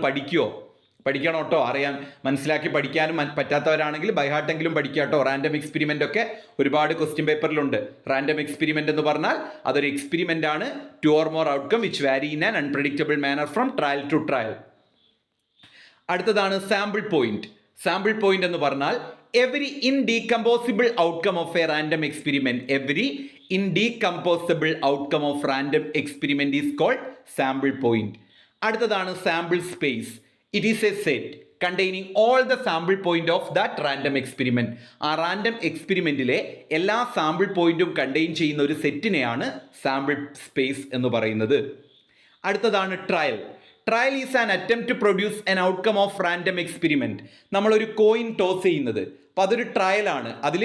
പഠിക്കണം കേട്ടോ. അറിയാൻ മനസ്സിലാക്കി പഠിക്കാനും പറ്റാത്തവരാണെങ്കിൽ ബൈഹാർട്ടെങ്കിലും പഠിക്കുക കേട്ടോ. റാൻഡം എക്സ്പെരിമെന്റ് ഒക്കെ ഒരുപാട് ക്വസ്റ്റ്യൻ പേപ്പറിലുണ്ട്. റാൻഡം എക്സ്പെരിമെന്റ് എന്ന് പറഞ്ഞാൽ അതൊരു എക്സ്പെരിമെന്റ് ആണ്. 2 or more outcome which vary in an unpredictable manner from trial to trial. അടുത്തതാണ് സാമ്പിൾ പോയിന്റ്. സാമ്പിൾ പോയിന്റ് എന്ന് പറഞ്ഞാൽ every indecomposable outcome of a random experiment. Every indecomposable outcome of random experiment is called sample point. അടുത്തതാണ് sample space. It is a set containing all the sample point of that random experiment. ആ random എക്സ്പെരിമെന്റിലെ എല്ലാ sample പോയിന്റും contain ചെയ്യുന്ന ഒരു സെറ്റിനെയാണ് sample space എന്ന് പറയുന്നത്. അടുത്തതാണ് trial. Trial is an attempt to produce an outcome of random experiment. നമ്മളൊരു coin toss ചെയ്യുന്നത്, അപ്പോൾ അതൊരു ട്രയലാണ്. അതിൽ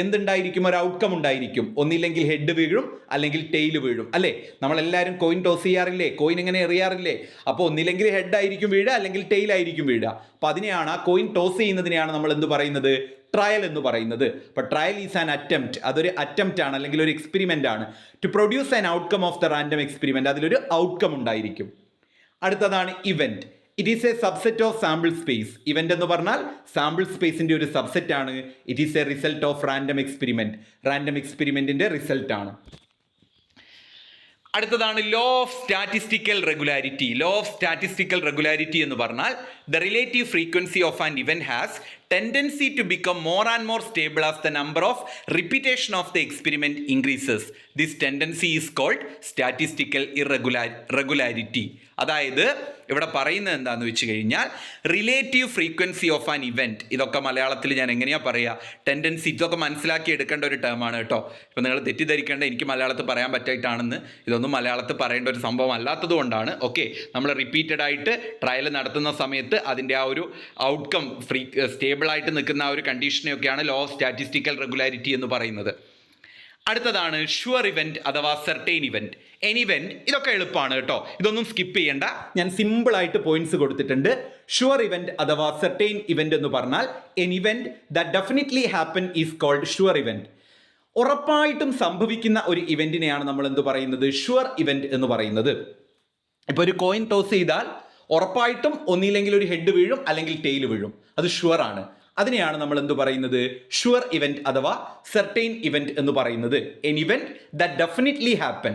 എന്തുണ്ടായിരിക്കും? ഒരു ഔട്ട്കം ഉണ്ടായിരിക്കും. ഒന്നില്ലെങ്കിൽ ഹെഡ് വീഴും അല്ലെങ്കിൽ ടെയിൽ വീഴും, അല്ലേ? നമ്മളെല്ലാവരും കോയിൻ ടോസ് ചെയ്യാറില്ലേ? കോയിൻ ഇങ്ങനെ എറിയാറില്ലേ? അപ്പോൾ ഒന്നില്ലെങ്കിൽ ഹെഡ് ആയിരിക്കും വീഴുക അല്ലെങ്കിൽ ടെയിൽ ആയിരിക്കും വീഴുക. അപ്പോൾ അതിനെയാണ്, ആ കോയിൻ ടോസ് ചെയ്യുന്നതിനെയാണ് നമ്മൾ എന്ത് പറയുന്നത്? ട്രയൽ എന്ന് പറയുന്നത്. അപ്പോൾ ട്രയൽ ഈസ് ആൻ അറ്റംപ്റ്റ്, അതൊരു അറ്റംപ്റ്റ് ആണ് അല്ലെങ്കിൽ ഒരു എക്സ്പെരിമെന്റ് ആണ്. To produce an outcome of the random experiment, അതിലൊരു ഔട്ട്കം ഉണ്ടായിരിക്കും. അടുത്തതാണ് event. It is a subset of sample space. Event എന്ന് പറഞ്ഞാൽ സാമ്പിൾ സ്പേസിന്റെ ഒരു സബ്സെറ്റ് ആണ്. It is a result of random experiment. Random എക്സ്പെരിമെന്റിന്റെ റിസൾട്ട് ആണ്. അടുത്തതാണ് law of statistical regularity. Law of statistical regularity എന്ന് പറഞ്ഞാൽ the relative frequency of an event has tendency to become more and more stable as the number of repetition of the experiment increases. This tendency is called statistical irregularity. അതായത് ഇവിടെ പറയുന്നത് എന്താണെന്ന് വെച്ച് കഴിഞ്ഞാൽ relative frequency of an event. ഇതൊക്കെ മലയാളത്തിൽ ഞാൻ എങ്ങനെയാണ് പറയുക? ടെൻഡൻസി. ഇതൊക്കെ മനസ്സിലാക്കി എടുക്കേണ്ട ഒരു ടേമാണ് കേട്ടോ. ഇപ്പോൾ നിങ്ങൾ തെറ്റിദ്ധരിക്കേണ്ട എനിക്ക് മലയാളത്തിൽ പറയാൻ പറ്റായിട്ടാണെന്ന്. ഇതൊന്നും മലയാളത്തിൽ പറയേണ്ട ഒരു സംഭവം അല്ലാത്തത് കൊണ്ടാണ്. ഓക്കെ, നമ്മൾ റിപ്പീറ്റഡ് ആയിട്ട് ട്രയൽ നടത്തുന്ന സമയത്ത് അതിൻ്റെ ആ ഒരു ഔട്ട്കം സ്റ്റേബിളായിട്ട് നിൽക്കുന്ന ആ ഒരു കണ്ടീഷനെയൊക്കെയാണ് ലോ ഓഫ് സ്റ്റാറ്റിസ്റ്റിക്കൽ റെഗുലാരിറ്റി എന്ന് പറയുന്നത്. അടുത്തതാണ് ഷുവർ ഇവൻറ്റ് അഥവാ സെർട്ടൈൻ ഇവൻറ്റ്. എൻ ഇവൻറ്റ്, ഇതൊക്കെ എളുപ്പമാണ് കേട്ടോ, ഇതൊന്നും സ്കിപ്പ് ചെയ്യേണ്ട. ഞാൻ സിമ്പിളായിട്ട് പോയിന്റ്സ് കൊടുത്തിട്ടുണ്ട്. ഷുവർ ഇവൻറ്റ് അഥവാ സെർട്ടൈൻ ഇവൻറ്റ് എന്ന് പറഞ്ഞാൽ an event that definitely happen is called sure event. ഉറപ്പായിട്ടും സംഭവിക്കുന്ന ഒരു ഇവൻറ്റിനെയാണ് നമ്മൾ എന്ത് പറയുന്നത്? ഷുവർ ഇവൻറ്റ് എന്ന് പറയുന്നത്. ഇപ്പോൾ ഒരു കോയിൻ ടോസ് ചെയ്താൽ ഉറപ്പായിട്ടും ഒന്നില്ലെങ്കിൽ ഒരു ഹെഡ് വീഴും അല്ലെങ്കിൽ ടെയിൽ വീഴും, അത് ഷുവർ ആണ്. അതിനെയാണ് നമ്മൾ എന്ത് പറയുന്നത്? ഷുവർ ഇവൻറ്റ് അഥവാ സെർട്ടൈൻ ഇവൻറ്റ് എന്ന് പറയുന്നത്. N event that definitely happen.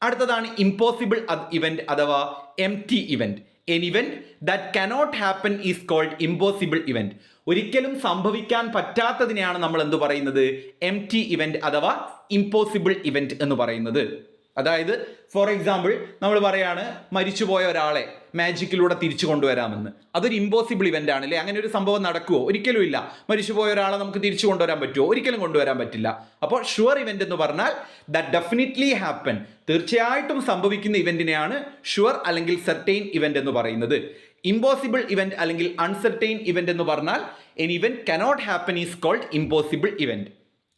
അടുത്തതാണ് ഇമ്പോസിബിൾ ഇവൻറ്റ് അഥവാ empty event. An event that cannot happen is called impossible event. ഒരിക്കലും സംഭവിക്കാൻ പറ്റാത്തതിനെയാണ് നമ്മൾ എന്ത് പറയുന്നത്? എം ടി ഇവന്റ് അഥവാ ഇമ്പോസിബിൾ ഇവന്റ് എന്ന് പറയുന്നത്. അതായത് ഫോർ എക്സാമ്പിൾ നമ്മൾ പറയാണ് മരിച്ചുപോയ ഒരാളെ മാജിക്കിലൂടെ തിരിച്ചു കൊണ്ടുവരാമെന്ന്. അതൊരു ഇമ്പോസിബിൾ ഇവന്റ് ആണ് അല്ലേ? അങ്ങനെ ഒരു സംഭവം നടക്കുമോ? ഒരിക്കലും ഇല്ല. മരിച്ചുപോയ ഒരാളെ നമുക്ക് തിരിച്ചു കൊണ്ടുവരാൻ പറ്റുമോ? ഒരിക്കലും കൊണ്ടുവരാൻ പറ്റില്ല. അപ്പോൾ ഷുവർ ഇവന്റ് എന്ന് പറഞ്ഞാൽ ദാറ്റ് ഡെഫിനറ്റ്ലി ഹാപ്പൻ, തീർച്ചയായിട്ടും സംഭവിക്കുന്ന ഇവന്റിനെയാണ് ഷുവർ അല്ലെങ്കിൽ സെർട്ടൈൻ ഇവന്റ് എന്ന് പറയുന്നത്. ഇമ്പോസിബിൾ ഇവന്റ് അല്ലെങ്കിൽ അൺസെർട്ടൈൻ ഇവന്റ് എന്ന് പറഞ്ഞാൽ an event cannot happen is called impossible event.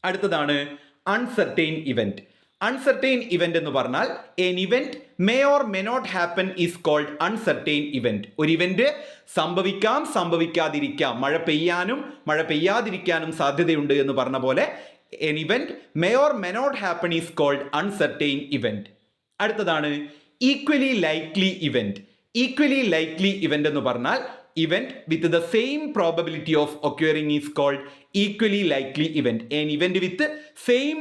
അടുത്തതാണ് അൺസെർട്ടൈൻ ഇവന്റ്. അൺസെർട്ടൈൻ ഇവന്റ് എന്ന് പറഞ്ഞാൽ an event may or may not happen is called uncertain event. ഒരു ഇവന്റ് സംഭവിക്കാം, സംഭവിക്കാതിരിക്കാം, മഴ പെയ്യാനും മഴ പെയ്യാതിരിക്കാനും സാധ്യതയുണ്ട് എന്ന് പറഞ്ഞ പോലെ an event may or may not happen is called uncertain event. അടുത്തതാണ് equally likely event. Equally likely event എന്ന് പറഞ്ഞാൽ event with the same probability of occurring is called equally likely event. An event with same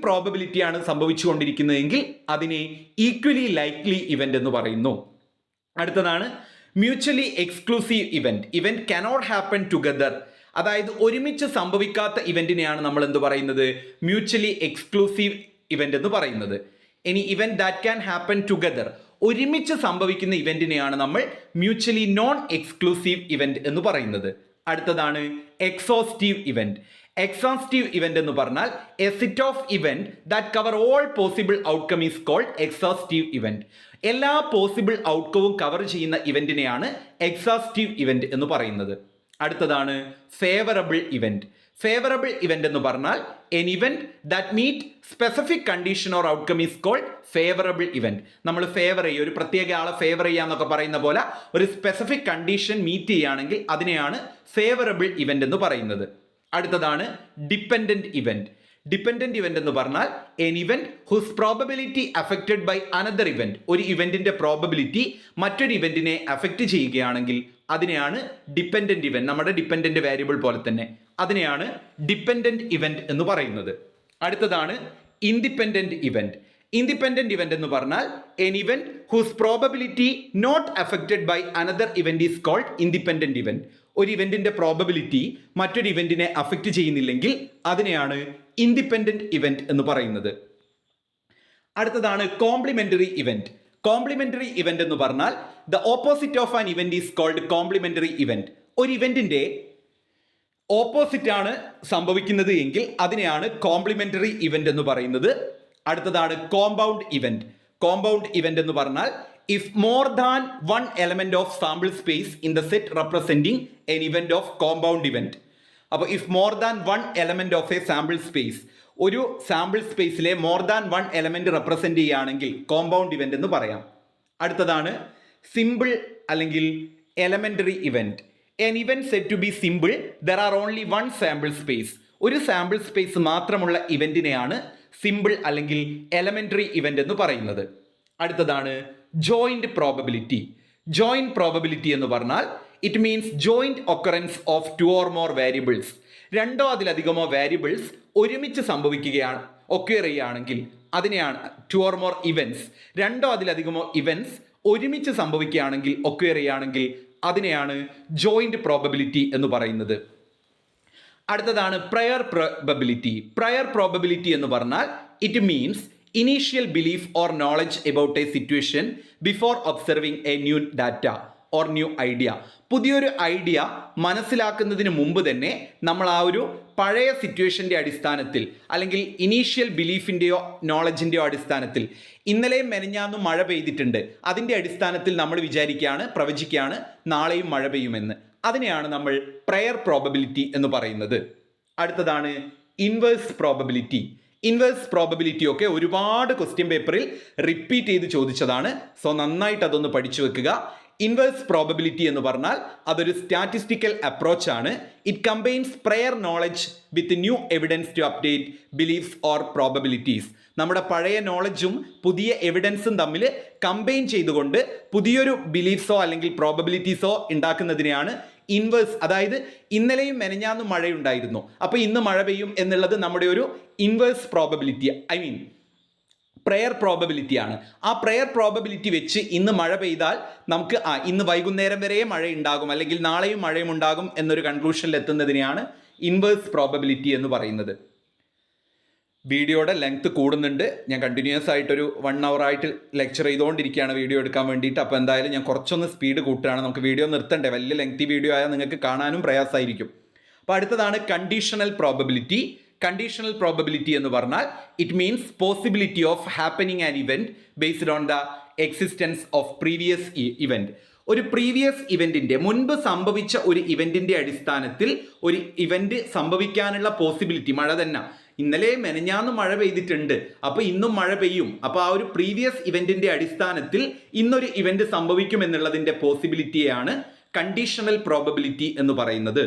probability ആണ് സംഭവിച്ചുകൊണ്ടിരിക്കുന്നതെങ്കിൽ അതിനെ equally likely event എന്ന് പറയുന്നു. അടുത്തതാണ് mutually exclusive event. Event cannot happen together. അതായത് ഒരുമിച്ച് സംഭവിക്കാത്ത ഇവന്റിനെയാണ് നമ്മൾ എന്ത് പറയുന്നത്? മ്യൂച്വലി എക്സ്ക്ലൂസീവ് ഇവന്റ് എന്ന് പറയുന്നത്. ഇനി event that can happen together, ഒരുമിച്ച് സംഭവിക്കുന്ന ഇവന്റിനെയാണ് നമ്മൾ മ്യൂച്വലി നോൺ എക്സ്ക്ലൂസീവ് ഇവന്റ് എന്ന് പറയുന്നത്. അടുത്തതാണ് എക്സോസ്റ്റീവ് ഇവന്റ്. എക്സോസ്റ്റീവ് ഇവന്റ് എന്ന് പറഞ്ഞാൽ a set of event that cover all possible outcome is called exhaustive event. എല്ലാ പോസിബിൾ ഔട്ട്കവും കവർ ചെയ്യുന്ന ഇവന്റിനെയാണ് എക്സോസ്റ്റീവ് ഇവന്റ് എന്ന് പറയുന്നത്. അടുത്തതാണ് ഫേവറബിൾ ഇവന്റ്. ഫേവറബിൾ ഇവന്റ് എന്ന് പറഞ്ഞാൽ an event that meet specific condition or outcome is called favourable event. നമ്മൾ ഫേവർ ചെയ്യുക, ഒരു പ്രത്യേക ആളെ ഫേവർ ചെയ്യാന്നൊക്കെ പറയുന്ന പോലെ ഒരു സ്പെസിഫിക് കണ്ടീഷൻ മീറ്റ് ചെയ്യുകയാണെങ്കിൽ അതിനെയാണ് ഫേവറബിൾ ഇവന്റ് എന്ന് പറയുന്നത്. അടുത്തതാണ് ഡിപ്പെൻഡന്റ് ഇവന്റ്. ഡിപ്പെൻഡന്റ് ഇവന്റ് എന്ന് പറഞ്ഞാൽ an event whose probability affected by another event. ഒരു ഇവന്റിന്റെ പ്രോബബിലിറ്റി മറ്റൊരു ഇവന്റിനെ അഫക്റ്റ് ചെയ്യുകയാണെങ്കിൽ അതിനെയാണ് ഡിപ്പെൻഡന്റ് ഇവന്റ്. നമ്മുടെ ഡിപ്പെൻഡന്റ് വേരിയബിൾ പോലെ തന്നെ അതിനെയാണ് ഡിപ്പെൻഡന്റ് ഇവന്റ് എന്ന് പറയുന്നത്. അടുത്തതാണ് ഇൻഡിപെൻഡന്റ് ഇവന്റ്. ഇൻഡിപെൻഡന്റ് ഇവന്റ് എന്ന് പറഞ്ഞാൽ an event whose probability not affected by another event is called independent event. ഒരു ഇവന്റിന്റെ പ്രോബബിലിറ്റി മറ്റൊരു ഇവന്റിനെ അഫക്റ്റ് ചെയ്യുന്നില്ലെങ്കിൽ അതിനെയാണ് ഇൻഡിപെൻഡന്റ് ഇവന്റ് എന്ന് പറയുന്നത്. അടുത്തതാണ് കോംപ്ലിമെന്ററി ഇവന്റ്. കോംപ്ലിമെന്ററി ഇവന്റ് എന്ന് പറഞ്ഞാൽ the opposite of an event is called complementary event. ഒരു ഇവന്റിന്റെ ഓപ്പോസിറ്റ് ആണ് സംഭവിക്കുന്നത് എങ്കിൽ അതിനെയാണ് കോംപ്ലിമെന്ററി ഇവന്റ് എന്ന് പറയുന്നത്. അടുത്തതാണ് കോമ്പൗണ്ട് ഇവന്റ്. കോമ്പൗണ്ട് ഇവന്റ് എന്ന് പറഞ്ഞാൽ if more than one element of sample space in the set representing an event of compound event. അപ്പോൾ if more than one element of a sample space, ഒരു sample സ്പേസിലെ more than one element represent ചെയ്യുകയാണെങ്കിൽ compound event എന്ന് പറയാം. അടുത്തതാണ് simple അല്ലെങ്കിൽ elementary event. An event said to be simple, there are only one sample space. ഒരു sample space മാത്രമുള്ള ഇവന്റിനെയാണ് simple അല്ലെങ്കിൽ എലമെന്ററി ഇവന്റ് എന്ന് പറയുന്നത്. അടുത്തതാണ് ജോയിന്റ് പ്രോബബിലിറ്റി. ജോയിന്റ് പ്രോബബിലിറ്റി എന്ന് പറഞ്ഞാൽ it means joint occurrence of two or more variables. രണ്ടോ അതിലധികമോ വേരിയബിൾസ് ഒരുമിച്ച് സംഭവിക്കുകയാണ്, ഒക്യുർ ചെയ്യുകയാണെങ്കിൽ അതിനെയാണ് ടു ഓർ മോർ ഇവന്റ്സ്. രണ്ടോ അതിലധികമോ ഇവന്റ്സ് ഒരുമിച്ച് സംഭവിക്കുകയാണെങ്കിൽ, ഒക്യുർ ചെയ്യുകയാണെങ്കിൽ അതിനെയാണ് ജോയിന്റ് പ്രോബബിലിറ്റി എന്ന് പറയുന്നത്. അടുത്തതാണ് പ്രയർ പ്രോബബിലിറ്റി. പ്രയർ പ്രോബബിലിറ്റി എന്ന് പറഞ്ഞാൽ it means initial belief or knowledge about a situation before observing a new data or new idea. പുതിയൊരു ഐഡിയ മനസ്സിലാക്കുന്നതിന് മുമ്പ് തന്നെ നമ്മൾ ആ ഒരു പഴയ സിറ്റുവേഷൻ്റെ അടിസ്ഥാനത്തിൽ അല്ലെങ്കിൽ ഇനീഷ്യൽ ബിലീഫിൻ്റെയോ നോളജിൻ്റെയോ അടിസ്ഥാനത്തിൽ ഇന്നലെയും മെനഞ്ഞാന്നും മഴ പെയ്തിട്ടുണ്ട്, അതിൻ്റെ അടിസ്ഥാനത്തിൽ നമ്മൾ വിചാരിക്കുകയാണ്, പ്രവചിക്കുകയാണ് നാളെയും മഴ പെയ്യുമെന്ന്. അതിനെയാണ് നമ്മൾ പ്രയർ പ്രോബബിലിറ്റി എന്ന് പറയുന്നത്. അടുത്തതാണ് ഇൻവേഴ്സ് പ്രോബബിലിറ്റി. ഇൻവേഴ്സ് പ്രോബബിലിറ്റി ഒക്കെ ഒരുപാട് ക്വസ്റ്റ്യൻ പേപ്പറിൽ റിപ്പീറ്റ് ചെയ്ത് ചോദിച്ചതാണ്. സോ നന്നായിട്ട് അതൊന്ന് പഠിച്ചു വെക്കുക. ഇൻവേഴ്സ് പ്രോബബിലിറ്റി എന്ന് പറഞ്ഞാൽ അതൊരു സ്റ്റാറ്റിസ്റ്റിക്കൽ അപ്രോച്ച് ആണ്. It combines prior knowledge with new evidence to update beliefs or probabilities. നമ്മുടെ പഴയ നോളജും പുതിയ എവിഡൻസും തമ്മിൽ കമ്പൈൻ ചെയ്തുകൊണ്ട് പുതിയൊരു ബിലീഫ്സോ അല്ലെങ്കിൽ പ്രോബബിലിറ്റീസോ ഉണ്ടാക്കുന്നതിനെയാണ് ഇൻവേഴ്സ്. അതായത് ഇന്നലെയും മെനഞ്ഞാന്നും മഴയുണ്ടായിരുന്നു, അപ്പോൾ ഇന്ന് മഴ പെയ്യും എന്നുള്ളത് നമ്മുടെ ഒരു inverse probability, I mean prayer probability ആണ്. ആ പ്രെയർ പ്രോബബിലിറ്റി വെച്ച് ഇന്ന് മഴ പെയ്താൽ നമുക്ക് ഇന്ന് വൈകുന്നേരം വരെ മഴ ഉണ്ടാകും അല്ലെങ്കിൽ നാളെയും മഴയും ഉണ്ടാകും എന്നൊരു കൺക്ലൂഷനിൽ എത്തുന്നതിനെയാണ് ഇൻവേഴ്സ് പ്രോബബിലിറ്റി എന്ന് പറയുന്നത്. വീഡിയോയുടെ ലെങ്ത് കൂടുന്നുണ്ട്. ഞാൻ കണ്ടിന്യൂസ് ആയിട്ടൊരു 1 hour ആയിട്ട് ലെക്ചർ ചെയ്തുകൊണ്ടിരിക്കുകയാണ് വീഡിയോ എടുക്കാൻ വേണ്ടിയിട്ട്. അപ്പോൾ എന്തായാലും ഞാൻ കുറച്ചൊന്ന് സ്പീഡ് കൂട്ടുകയാണ്. നമുക്ക് വീഡിയോ നിർത്തണ്ടേ, വലിയ ലെങ്തി വീഡിയോ ആയാൽ നിങ്ങൾക്ക് കാണാനും പ്രയാസമായിരിക്കും. അപ്പോൾ അടുത്തതാണ് കണ്ടീഷണൽ പ്രോബബിലിറ്റി. കണ്ടീഷണൽ പ്രോബബിലിറ്റി എന്ന് പറഞ്ഞാൽ it means possibility of happening an event based on the existence of previous event. ഒരു പ്രീവിയസ് ഇവന്റിന്റെ മുൻപ് സംഭവിച്ച ഒരു ഇവന്റിന്റെ അടിസ്ഥാനത്തിൽ ഒരു ഇവന്റ് സംഭവിക്കാനുള്ള പോസിബിലിറ്റി, മഴ തന്നെ ഇന്നലെ മെനഞ്ഞാന്ന് മഴ പെയ്തിട്ടുണ്ട്, അപ്പോൾ ഇന്നും മഴ പെയ്യും, അപ്പോൾ ആ ഒരു പ്രീവിയസ് ഇവന്റിന്റെ അടിസ്ഥാനത്തിൽ ഇന്നൊരു ഇവന്റ് സംഭവിക്കും എന്നുള്ളതിന്റെ പോസിബിലിറ്റിയാണ് കണ്ടീഷണൽ പ്രോബബിലിറ്റി എന്ന് പറയുന്നത്.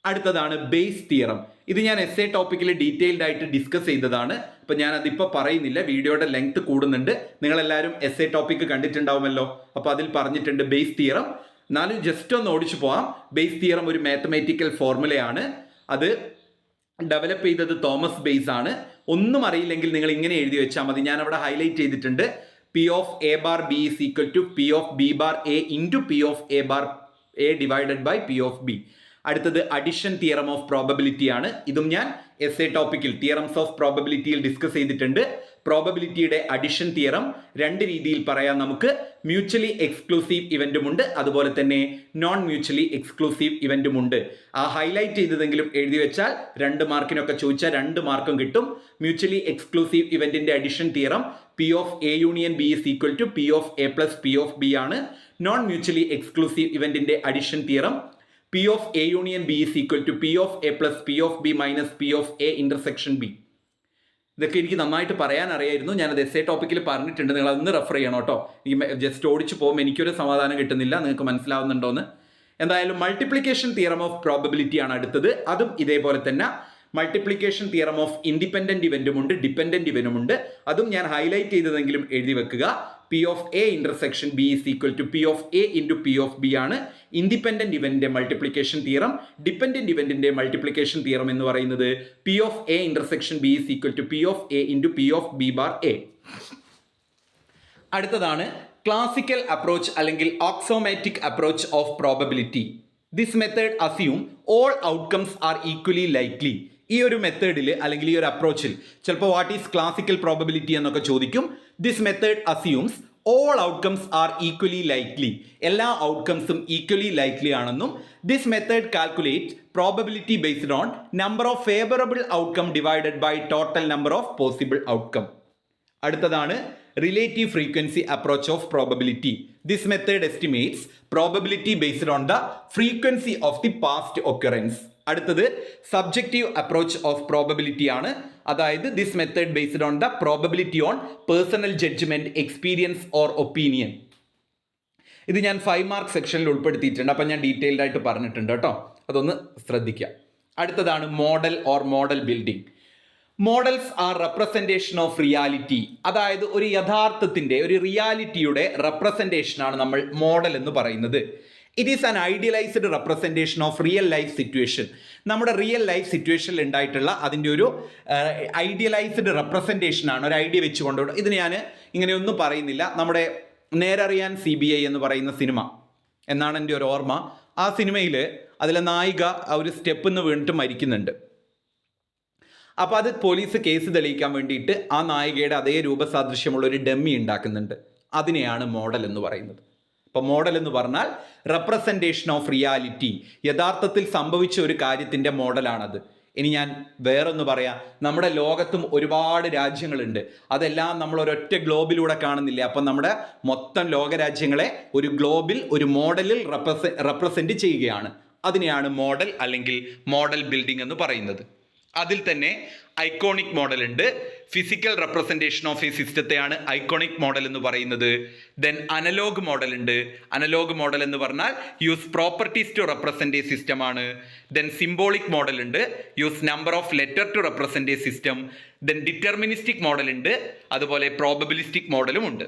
അടുത്തതാണ് ബേസ് തിയറം. ഇത് ഞാൻ എസ്സേ ടോപ്പിക്കിൽ ഡീറ്റെയിൽഡ് ആയിട്ട് ഡിസ്കസ് ചെയ്തതാണ്. അപ്പോൾ ഞാൻ അതിപ്പോൾ പറയുന്നില്ല, വീഡിയോയുടെ ലെങ്ത് കൂടുന്നുണ്ട്. നിങ്ങളെല്ലാവരും എസ്സേ ടോപ്പിക്ക് കണ്ടിട്ടുണ്ടാവുമല്ലോ, അപ്പോൾ അതിൽ പറഞ്ഞിട്ടുണ്ട് ബേസ് തിയറം. എന്നാലും ജസ്റ്റ് ഒന്ന് ഓടിച്ചു പോവാം. ബേസ് തിയറം ഒരു മാത്തമാറ്റിക്കൽ ഫോർമുലയാണ്. അത് ഡെവലപ്പ് ചെയ്തത് തോമസ് ബേസ് ആണ്. ഒന്നും അറിയില്ലെങ്കിൽ നിങ്ങൾ ഇങ്ങനെ എഴുതി വെച്ചാൽ മതി. ഞാൻ അവിടെ ഹൈലൈറ്റ് ചെയ്തിട്ടുണ്ട്. P of A bar B is equal to P of B bar A into P of A bar A divided by P of B. അടുത്തത് അഡിഷൻ തിയറം ഓഫ് പ്രോബബിലിറ്റി ആണ്. ഇതും ഞാൻ എസ്സേ ടോപ്പിക്കിൽ തിയറംസ് ഓഫ് പ്രോബബിലിറ്റിയിൽ ഡിസ്കസ് ചെയ്തിട്ടുണ്ട്. പ്രോബബിലിറ്റിയുടെ addition theorem 2 രീതിയിൽ പറയാം നമുക്ക്. Mutually exclusive ഇവന്റും ഉണ്ട്, അതുപോലെ തന്നെ നോൺ മ്യൂച്വലി എക്സ്ക്ലൂസീവ് ഇവന്റും ഉണ്ട്. ആ ഹൈലൈറ്റ് ചെയ്തതെങ്കിലും എഴുതി വെച്ചാൽ 2 മാർക്കിനൊക്കെ ചോദിച്ചാൽ 2 മാർക്കും കിട്ടും. മ്യൂച്വലി എക്സ്ക്ലൂസീവ് ഇവന്റിന്റെ addition theorem P of A union B is equal to P of A plus P of B ആണ്. നോൺ മ്യൂച്വലി എക്സ്ക്ലൂസീവ് ഇവന്റിന്റെ addition theorem P of A union B is equal to P of A plus P of B minus P of A intersection B. ഇതൊക്കെ എനിക്ക് നന്നായിട്ട് പറയാൻ അറിയായിരുന്നു. ഞാനത് essay ടോപ്പിക്കിൽ പറഞ്ഞിട്ടുണ്ട്. നിങ്ങൾ അതൊന്ന് റെഫർ ചെയ്യണം കേട്ടോ. ഈ ജസ്റ്റ് ഓടിച്ചു പോകുമ്പോൾ എനിക്കൊരു സമാധാനം കിട്ടുന്നില്ല. നിങ്ങൾക്ക് മനസ്സിലാവുന്നുണ്ടോയെന്ന്. എന്തായാലും മൾട്ടിപ്ലിക്കേഷൻ തിയറം ഓഫ് പ്രോബബിലിറ്റി ആണ് അടുത്തത്. അതും ഇതേപോലെ തന്നെ മൾട്ടിപ്ലിക്കേഷൻ തിയറം ഓഫ് ഇൻഡിപെൻഡന്റ് ഇവന്റും ഉണ്ട്, ഡിപെൻഡന്റ് ഇവന്റും ഉണ്ട്. അതും ഞാൻ ഹൈലൈറ്റ് ചെയ്തതെങ്കിലും എഴുതി വെക്കുക. P of A intersection B is equal to P of A into P of B ആണ് ഇൻഡിപെൻഡന്റ് ഇവന്റിന്റെ മൾട്ടിപ്ലിക്കേഷൻ തിയറം. ഡിപെൻഡന്റ് ഇവന്റിന്റെ മൾട്ടിപ്ലിക്കേഷൻ തിയറം എന്ന് പറയുന്നത് P of A intersection B is equal to P of A into P of B bar A. അടുത്തതാണ് classical approach അല്ലെങ്കിൽ axiomatic approach of probability. This method assume all outcomes are equally likely. ഈ ഒരു മെത്തേഡിൽ അല്ലെങ്കിൽ ഈ ഒരു അപ്രോച്ചിൽ ചിലപ്പോൾ what is classical probability എന്നൊക്കെ ചോദിക്കും. This method assumes all outcomes are equally likely. എല്ലാ ഔട്ട്കംസും ഈക്വലി ലൈക്ലി ആണെന്നും this method calculate probability based on number of favourable outcome divided by total number of possible outcome. അടുത്തതാണ് relative frequency approach of probability. This method estimates probability based on the frequency of the past occurrence. അടുത്തത് subjective approach of probability ആണ്. അതായത് this method based on the probability on personal judgment, experience or opinion. ഇത് ഞാൻ 5 mark സെക്ഷനിൽ ഉൾപ്പെടുത്തിയിട്ടുണ്ട്. അപ്പം ഞാൻ detailed ആയിട്ട് പറഞ്ഞിട്ടുണ്ട് കേട്ടോ, അതൊന്ന് ശ്രദ്ധിക്കുക. അടുത്തതാണ് model or model building. Models R representation of reality. അതായത് ഒരു യഥാർത്ഥത്തിൻ്റെ, ഒരു റിയാലിറ്റിയുടെ റെപ്രസെൻറ്റേഷനാണ് നമ്മൾ മോഡൽ എന്ന് പറയുന്നത്. It is an idealized representation of real life situation. നമ്മുടെ റിയൽ ലൈഫ് സിറ്റുവേഷനിൽ ഉണ്ടായിട്ടുള്ള അതിൻ്റെ ഒരു ഐഡിയലൈസ്ഡ് റെപ്രസെൻറ്റേഷനാണ്. ഒരു ഐഡിയ വെച്ചുകൊണ്ട് ഇതിന് ഞാൻ ഇങ്ങനെയൊന്നും പറയുന്നില്ല. നമ്മുടെ നേരറിയാൻ CBI എന്ന് പറയുന്ന സിനിമ എന്നാണ് എൻ്റെ ഒരു ഓർമ്മ. ആ സിനിമയിൽ അതിലെ നായിക ഒരു സ്റ്റെപ്പിൽ നിന്ന് വീണിട്ട് മരിക്കുന്നുണ്ട്. അപ്പോൾ അത് പോലീസ് കേസ് തെളിയിക്കാൻ വേണ്ടിയിട്ട് ആ നായികയുടെ അതേ രൂപസാദൃശ്യമുള്ള ഒരു ഡമ്മി ഉണ്ടാക്കുന്നുണ്ട്. അതിനെയാണ് മോഡൽ എന്ന് പറയുന്നത്. അപ്പോൾ മോഡൽ എന്ന് പറഞ്ഞാൽ റെപ്രസെൻറ്റേഷൻ ഓഫ് റിയാലിറ്റി, യഥാർത്ഥത്തിൽ സംഭവിച്ച ഒരു കാര്യത്തിൻ്റെ മോഡലാണത്. ഇനി ഞാൻ വേറൊന്ന് പറയാം. നമ്മുടെ ലോകത്തും ഒരുപാട് രാജ്യങ്ങളുണ്ട്. അതെല്ലാം നമ്മൾ ഒരൊറ്റ ഗ്ലോബിലൂടെ കാണുന്നില്ലേ. അപ്പം നമ്മുടെ മൊത്തം ലോകരാജ്യങ്ങളെ ഒരു ഗ്ലോബിൽ, ഒരു മോഡലിൽ റെപ്രസെൻറ്റ് ചെയ്യുകയാണ്. അതിനെയാണ് മോഡൽ അല്ലെങ്കിൽ മോഡൽ ബിൽഡിംഗ് എന്ന് പറയുന്നത്. അതിൽ തന്നെ ഐക്കോണിക് മോഡൽ ഉണ്ട്. ഫിസിക്കൽ റെപ്രസെൻറ്റേഷൻ ഓഫ് എ സിസ്റ്റത്തെയാണ് ഐക്കോണിക് മോഡൽ എന്ന് പറയുന്നത്. ദെൻ അനലോഗ് മോഡൽ ഉണ്ട്. അനലോഗ് മോഡൽ എന്ന് പറഞ്ഞാൽ use properties to represent a system ആണ്. ദെൻ സിംബോളിക് മോഡൽ ഉണ്ട്. Use number of letter to represent a system. Then deterministic model ഉണ്ട്. അതുപോലെ പ്രോബബിലിസ്റ്റിക് മോഡലും ഉണ്ട്.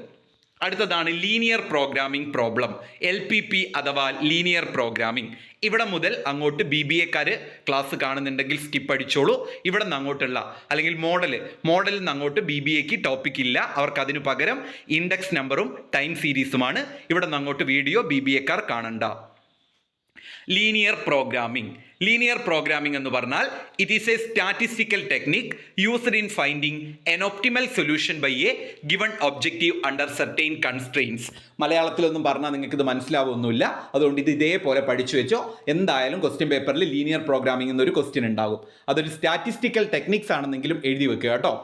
അടുത്തതാണ് ലീനിയർ പ്രോഗ്രാമിംഗ് പ്രോബ്ലം, LPP അഥവാ ലീനിയർ പ്രോഗ്രാമിംഗ്. ഇവിടെ മുതൽ അങ്ങോട്ട് BBA ക്ലാസ് കാണുന്നുണ്ടെങ്കിൽ സ്കിപ്പ് അടിച്ചോളൂ. ഇവിടെ നിന്ന് അങ്ങോട്ടുള്ള അല്ലെങ്കിൽ മോഡലിൽ നിന്ന് അങ്ങോട്ട് BBAക്ക് ടോപ്പിക് ഇല്ല. അവർക്ക് അതിനു പകരം ഇൻഡെക്സ് നമ്പറും ടൈം സീരീസുമാണ്. ഇവിടെ നിന്ന് അങ്ങോട്ട് വീഡിയോ BBA കാണണ്ട. ലീനിയർ പ്രോഗ്രാമിംഗ് എന്ന് പറഞ്ഞാൽ it is a statistical technique used in finding an optimal solution by a given objective under certain constraints. മലയാളത്തിലൊന്നും പറഞ്ഞാൽ നിങ്ങൾക്ക് ഇത് മനസ്സിലാവുമൊന്നുമില്ല, അതുകൊണ്ട് ഇത് ഇതേപോലെ പഠിച്ചു വെച്ചോ. എന്തായാലും ക്വസ്റ്റ്യൻ പേപ്പറിൽ ലീനിയർ പ്രോഗ്രാമിംഗ് എന്നൊരു ക്വസ്റ്റ്യൻ ഉണ്ടാകും. അതൊരു സ്റ്റാറ്റിസ്റ്റിക്കൽ ടെക്നിക്സ് ആണെന്നെങ്കിലും എഴുതി വെക്കുക കേട്ടോ.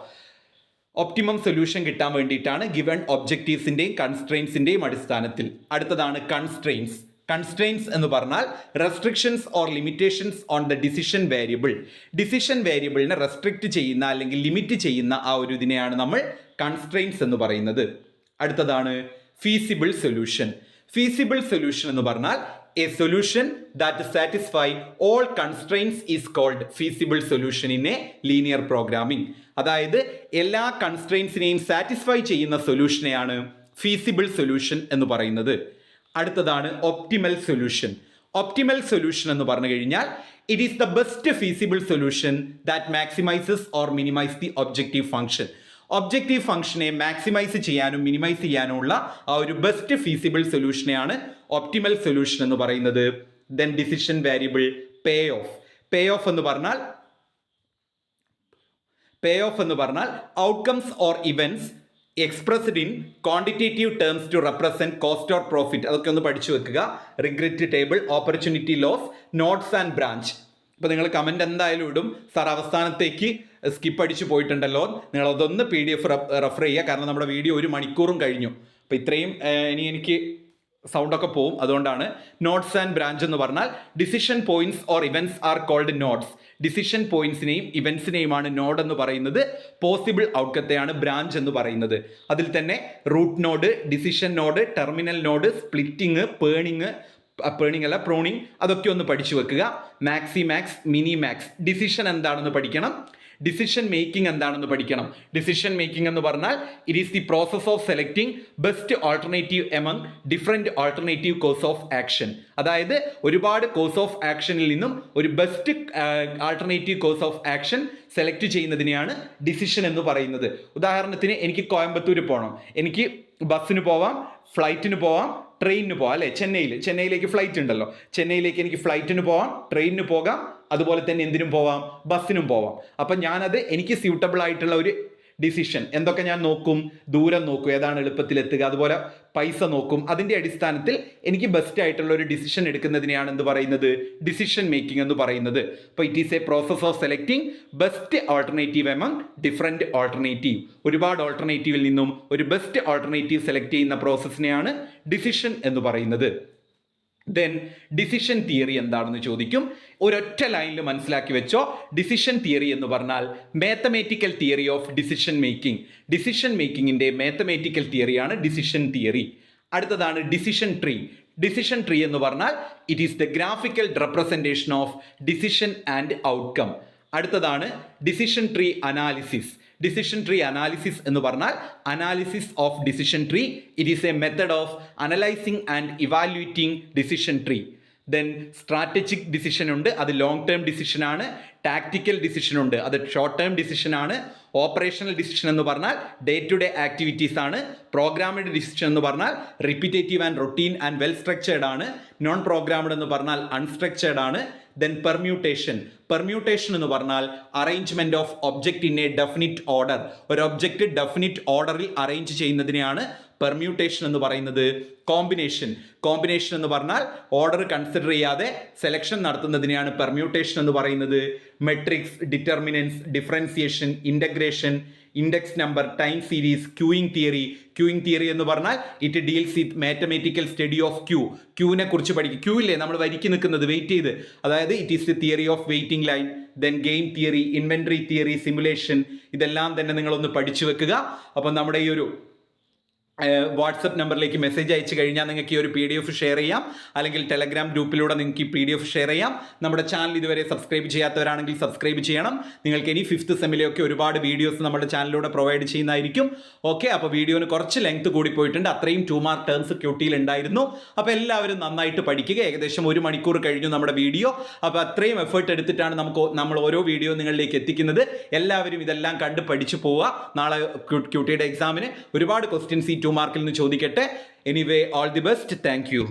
ഒപ്റ്റിമം സൊല്യൂഷൻ കിട്ടാൻ വേണ്ടിയിട്ടാണ് ഗിവൺ ഒബ്ജക്റ്റീവ്സിൻ്റെയും കൺസ്ട്രെയിൻസിൻ്റെയും അടിസ്ഥാനത്തിൽ. അടുത്തതാണ് കൺസ്ട്രെയിൻസ് എന്ന് പറഞ്ഞാൽ restrictions or limitations on the decision വേരിയബിളിനെ റെസ്ട്രിക്റ്റ് ചെയ്യുന്ന അല്ലെങ്കിൽ ലിമിറ്റ് ചെയ്യുന്ന ആ ഒരു ഇതിനെയാണ് നമ്മൾ കൺസ്ട്രെയിൻസ് എന്ന് പറയുന്നത്. അടുത്തതാണ് ഫീസിബിൾ സൊല്യൂഷൻ എന്ന് പറഞ്ഞാൽ a solution that satisfy all constraints is called feasible solution in a linear programming. അതായത് എല്ലാ കൺസ്ട്രെയിൻസിനെയും സാറ്റിസ്ഫൈ ചെയ്യുന്ന സൊല്യൂഷനെയാണ് ഫീസിബിൾ സൊല്യൂഷൻ എന്ന് പറയുന്നത്. അടുത്തതാണ് ഒപ്റ്റിമൽ സൊല്യൂഷൻ എന്ന് പറഞ്ഞു കഴിഞ്ഞാൽ it is the best feasible solution that maximises or minimise the objective ഫംഗ്ഷനെ മാക്സിമൈസ് ചെയ്യാനും മിനിമൈസ് ചെയ്യാനും ഉള്ള ആ ഒരു ബെസ്റ്റ് ഫീസിബിൾ സൊല്യൂഷനെയാണ് ഒപ്റ്റിമൽ സൊല്യൂഷൻ എന്ന് പറയുന്നത്. Then decision variable payoff എന്ന് പറഞ്ഞാൽ outcomes or events expressed in quantitative terms to represent cost or profit. അതൊക്കെ ഒന്ന് പഠിച്ചു വെക്കുക. Regret table, opportunity loss, nodes and branch. ഇപ്പോൾ നിങ്ങൾ കമൻറ്റ് എന്തായാലും ഇടും, സാർ അവസാനത്തേക്ക് സ്കിപ്പ് അടിച്ചു പോയിട്ടുണ്ടല്ലോ. നിങ്ങൾ അതൊന്ന് PDF റെഫർ ചെയ്യുക. കാരണം നമ്മുടെ വീഡിയോ 1 മണിക്കൂറും കഴിഞ്ഞു. അപ്പോൾ ഇത്രയും ഇനി എനിക്ക് സൗണ്ടൊക്കെ പോവും. അതുകൊണ്ടാണ് നോട്ട്സ് ആൻഡ് ബ്രാഞ്ച് എന്ന് പറഞ്ഞാൽ decision points or events are called nodes. Decision പോയിന്റ്സിനെയും ഇവന്റ്സിനെയുമാണ് നോഡ് എന്ന് പറയുന്നത്. പോസിബിൾ ഔട്ട്കത്തെയാണ് ബ്രാഞ്ച് എന്ന് പറയുന്നത്. അതിൽ തന്നെ root node, decision node, terminal node, splitting, pruning അതൊക്കെ ഒന്ന് പഠിച്ചു വെക്കുക. മാക്സിമാക്സ്, മിനിമാക്സ്, ഡിസിഷൻ എന്താണെന്ന് പഠിക്കണം. ഡിസിഷൻ മേക്കിംഗ് എന്താണെന്ന് പഠിക്കണം. ഡിസിഷൻ മേക്കിംഗ് എന്ന് പറഞ്ഞാൽ it is the process of selecting best alternative among different alternative course of action. അതായത് ഒരുപാട് കോഴ്സ് ഓഫ് ആക്ഷനിൽ നിന്നും ഒരു best alternative course of action select ചെയ്യുന്നതിനെയാണ് ഡിസിഷൻ എന്ന് പറയുന്നത്. ഉദാഹരണത്തിന് എനിക്ക് കോയമ്പത്തൂർ പോകണം, എനിക്ക് ബസ്സിന് പോവാം, ഫ്ലൈറ്റിന് പോവാം, ട്രെയിനിന് പോവാം അല്ലേ. ചെന്നൈയിലേക്ക് ഫ്ലൈറ്റ് ഉണ്ടല്ലോ. ചെന്നൈയിലേക്ക് എനിക്ക് ഫ്ലൈറ്റിന് പോവാം, ട്രെയിനിന് പോകാം, അതുപോലെ തന്നെ എന്തിനും പോവാം, ബസ്സിനും പോവാം. അപ്പം ഞാനത് എനിക്ക് സ്യൂട്ടബിൾ ആയിട്ടുള്ള ഒരു ഡിസിഷൻ എന്തൊക്കെ ഞാൻ നോക്കും, ദൂരം നോക്കും, ഏതാണ് എളുപ്പത്തിലെത്തുക, അതുപോലെ പൈസ നോക്കും. അതിൻ്റെ അടിസ്ഥാനത്തിൽ എനിക്ക് ബെസ്റ്റ് ആയിട്ടുള്ള ഒരു ഡിസിഷൻ എടുക്കുന്നതിനെയാണ് എന്ത് പറയുന്നത്, ഡിസിഷൻ മേക്കിംഗ് എന്ന് പറയുന്നത്. അപ്പോൾ it is A process of selecting best alternative among different alternative. ഒരുപാട് ഓൾട്ടർനേറ്റീവിൽ നിന്നും ഒരു ബെസ്റ്റ് ഓൾട്ടർനേറ്റീവ് സെലക്ട് ചെയ്യുന്ന പ്രോസസ്സിനെയാണ് ഡിസിഷൻ എന്ന് പറയുന്നത്. ദെൻ ഡിസിഷൻ തിയറി എന്താണെന്ന് ചോദിക്കും. ഒരൊറ്റ ലൈനിൽ മനസ്സിലാക്കി വെച്ചോ. ഡിസിഷൻ തിയറി എന്ന് പറഞ്ഞാൽ mathematical theory of decision making. Decision മേക്കിങ്ങിൻ്റെ മാത്തമാറ്റിക്കൽ തിയറിയാണ് ഡിസിഷൻ തിയറി. അടുത്തതാണ് ഡിസിഷൻ ട്രീ എന്ന് പറഞ്ഞാൽ it is the graphical representation of decision and outcome. അടുത്തതാണ് ഡിസിഷൻ ട്രീ അനാലിസിസ് എന്ന് പറഞ്ഞാൽ analysis of decision tree. It is a method of analysing and evaluating decision tree. Then strategic decision ഉണ്ട്, അത് long term decision ആണ്. Tactical decision ഉണ്ട്, അത് short term decision ആണ്. Operational decision എന്ന് പറഞ്ഞാൽ ഡേ ടു ഡേ ആക്ടിവിറ്റീസ് ആണ്. Programmed decision എന്ന് പറഞ്ഞാൽ repetitive and routine and well structured ആണ്. നോൺ പ്രോഗ്രാംഡ് എന്ന് പറഞ്ഞാൽ അൺസ്ട്രക്ചേർഡ് ആണ്. ദെൻ പെർമ്യൂട്ടേഷൻ എന്ന് പറഞ്ഞാൽ arrangement of object in A definite order. ഒരു ഒബ്ജക്റ്റ് ഡെഫിനിറ്റ് ഓർഡറിൽ അറേഞ്ച് ചെയ്യുന്നതിനെയാണ് പെർമ്യൂട്ടേഷൻ എന്ന് പറയുന്നത്. കോമ്പിനേഷൻ എന്ന് പറഞ്ഞാൽ ഓർഡർ കൺസിഡർ ചെയ്യാതെ സെലക്ഷൻ നടത്തുന്നതിനെയാണ് പെർമ്യൂട്ടേഷൻ എന്ന് പറയുന്നത്. Matrix, determinants, differentiation, integration, index number, time series, queuing theory എന്ന് പറഞ്ഞാൽ it deals with mathematical study of ക്യൂവിനെ കുറിച്ച് പഠിക്കും. ക്യൂ ഇല്ലേ നമ്മൾ വരിക്ക് നിൽക്കുന്നത് വെയിറ്റ് ചെയ്ത്, അതായത് it is the theory of waiting line. Then game theory, inventory theory, simulation, ഇതെല്ലാം തന്നെ നിങ്ങളൊന്ന് പഠിച്ചു വെക്കുക. അപ്പം നമ്മുടെ ഈ ഒരു വാട്സപ്പ് നമ്പറിലേക്ക് മെസ്സേജ് അയച്ചു കഴിഞ്ഞാൽ നിങ്ങൾക്ക് ഈ ഒരു PDF ഷെയർ ചെയ്യാം, അല്ലെങ്കിൽ ടെലഗ്രാം ഗ്രൂപ്പിലൂടെ നിങ്ങൾക്ക് ഈ PDF ഷെയർ ചെയ്യാം. നമ്മുടെ ചാനൽ ഇതുവരെ സബ്സ്ക്രൈബ് ചെയ്യാത്തവരാണെങ്കിൽ സബ്സ്ക്രൈബ് ചെയ്യണം. നിങ്ങൾക്ക് ഇനി 5th സെമ്മിലെയൊക്കെ ഒരുപാട് വീഡിയോസ് നമ്മുടെ ചാനലിലൂടെ പ്രൊവൈഡ് ചെയ്യുന്നതായിരിക്കും. ഓക്കെ, അപ്പോൾ വീഡിയോന് കുറച്ച് ലെങ്ത് കൂടി പോയിട്ടുണ്ട്. അത്രയും 2 മാർക്ക് ടേംസ് ക്യൂട്ടിയിൽ ഉണ്ടായിരുന്നു. അപ്പോൾ എല്ലാവരും നന്നായിട്ട് പഠിക്കുക. ഏകദേശം 1 മണിക്കൂർ കഴിഞ്ഞു നമ്മുടെ വീഡിയോ. അപ്പോൾ അത്രയും എഫേർട്ട് എടുത്തിട്ടാണ് നമ്മൾ ഓരോ വീഡിയോ നിങ്ങളിലേക്ക് എത്തിക്കുന്നത്. എല്ലാവരും ഇതെല്ലാം കണ്ട് പഠിച്ചു പോവുക. നാളെ ക്യൂട്ടിയുടെ എക്സാമിന് ഒരുപാട് ക്വസ്റ്റ്യൻസ് ഈ 2 മാർക്കിൽ നിന്ന് ചോദിക്കട്ടെ. Anyway, all the best. Thank you.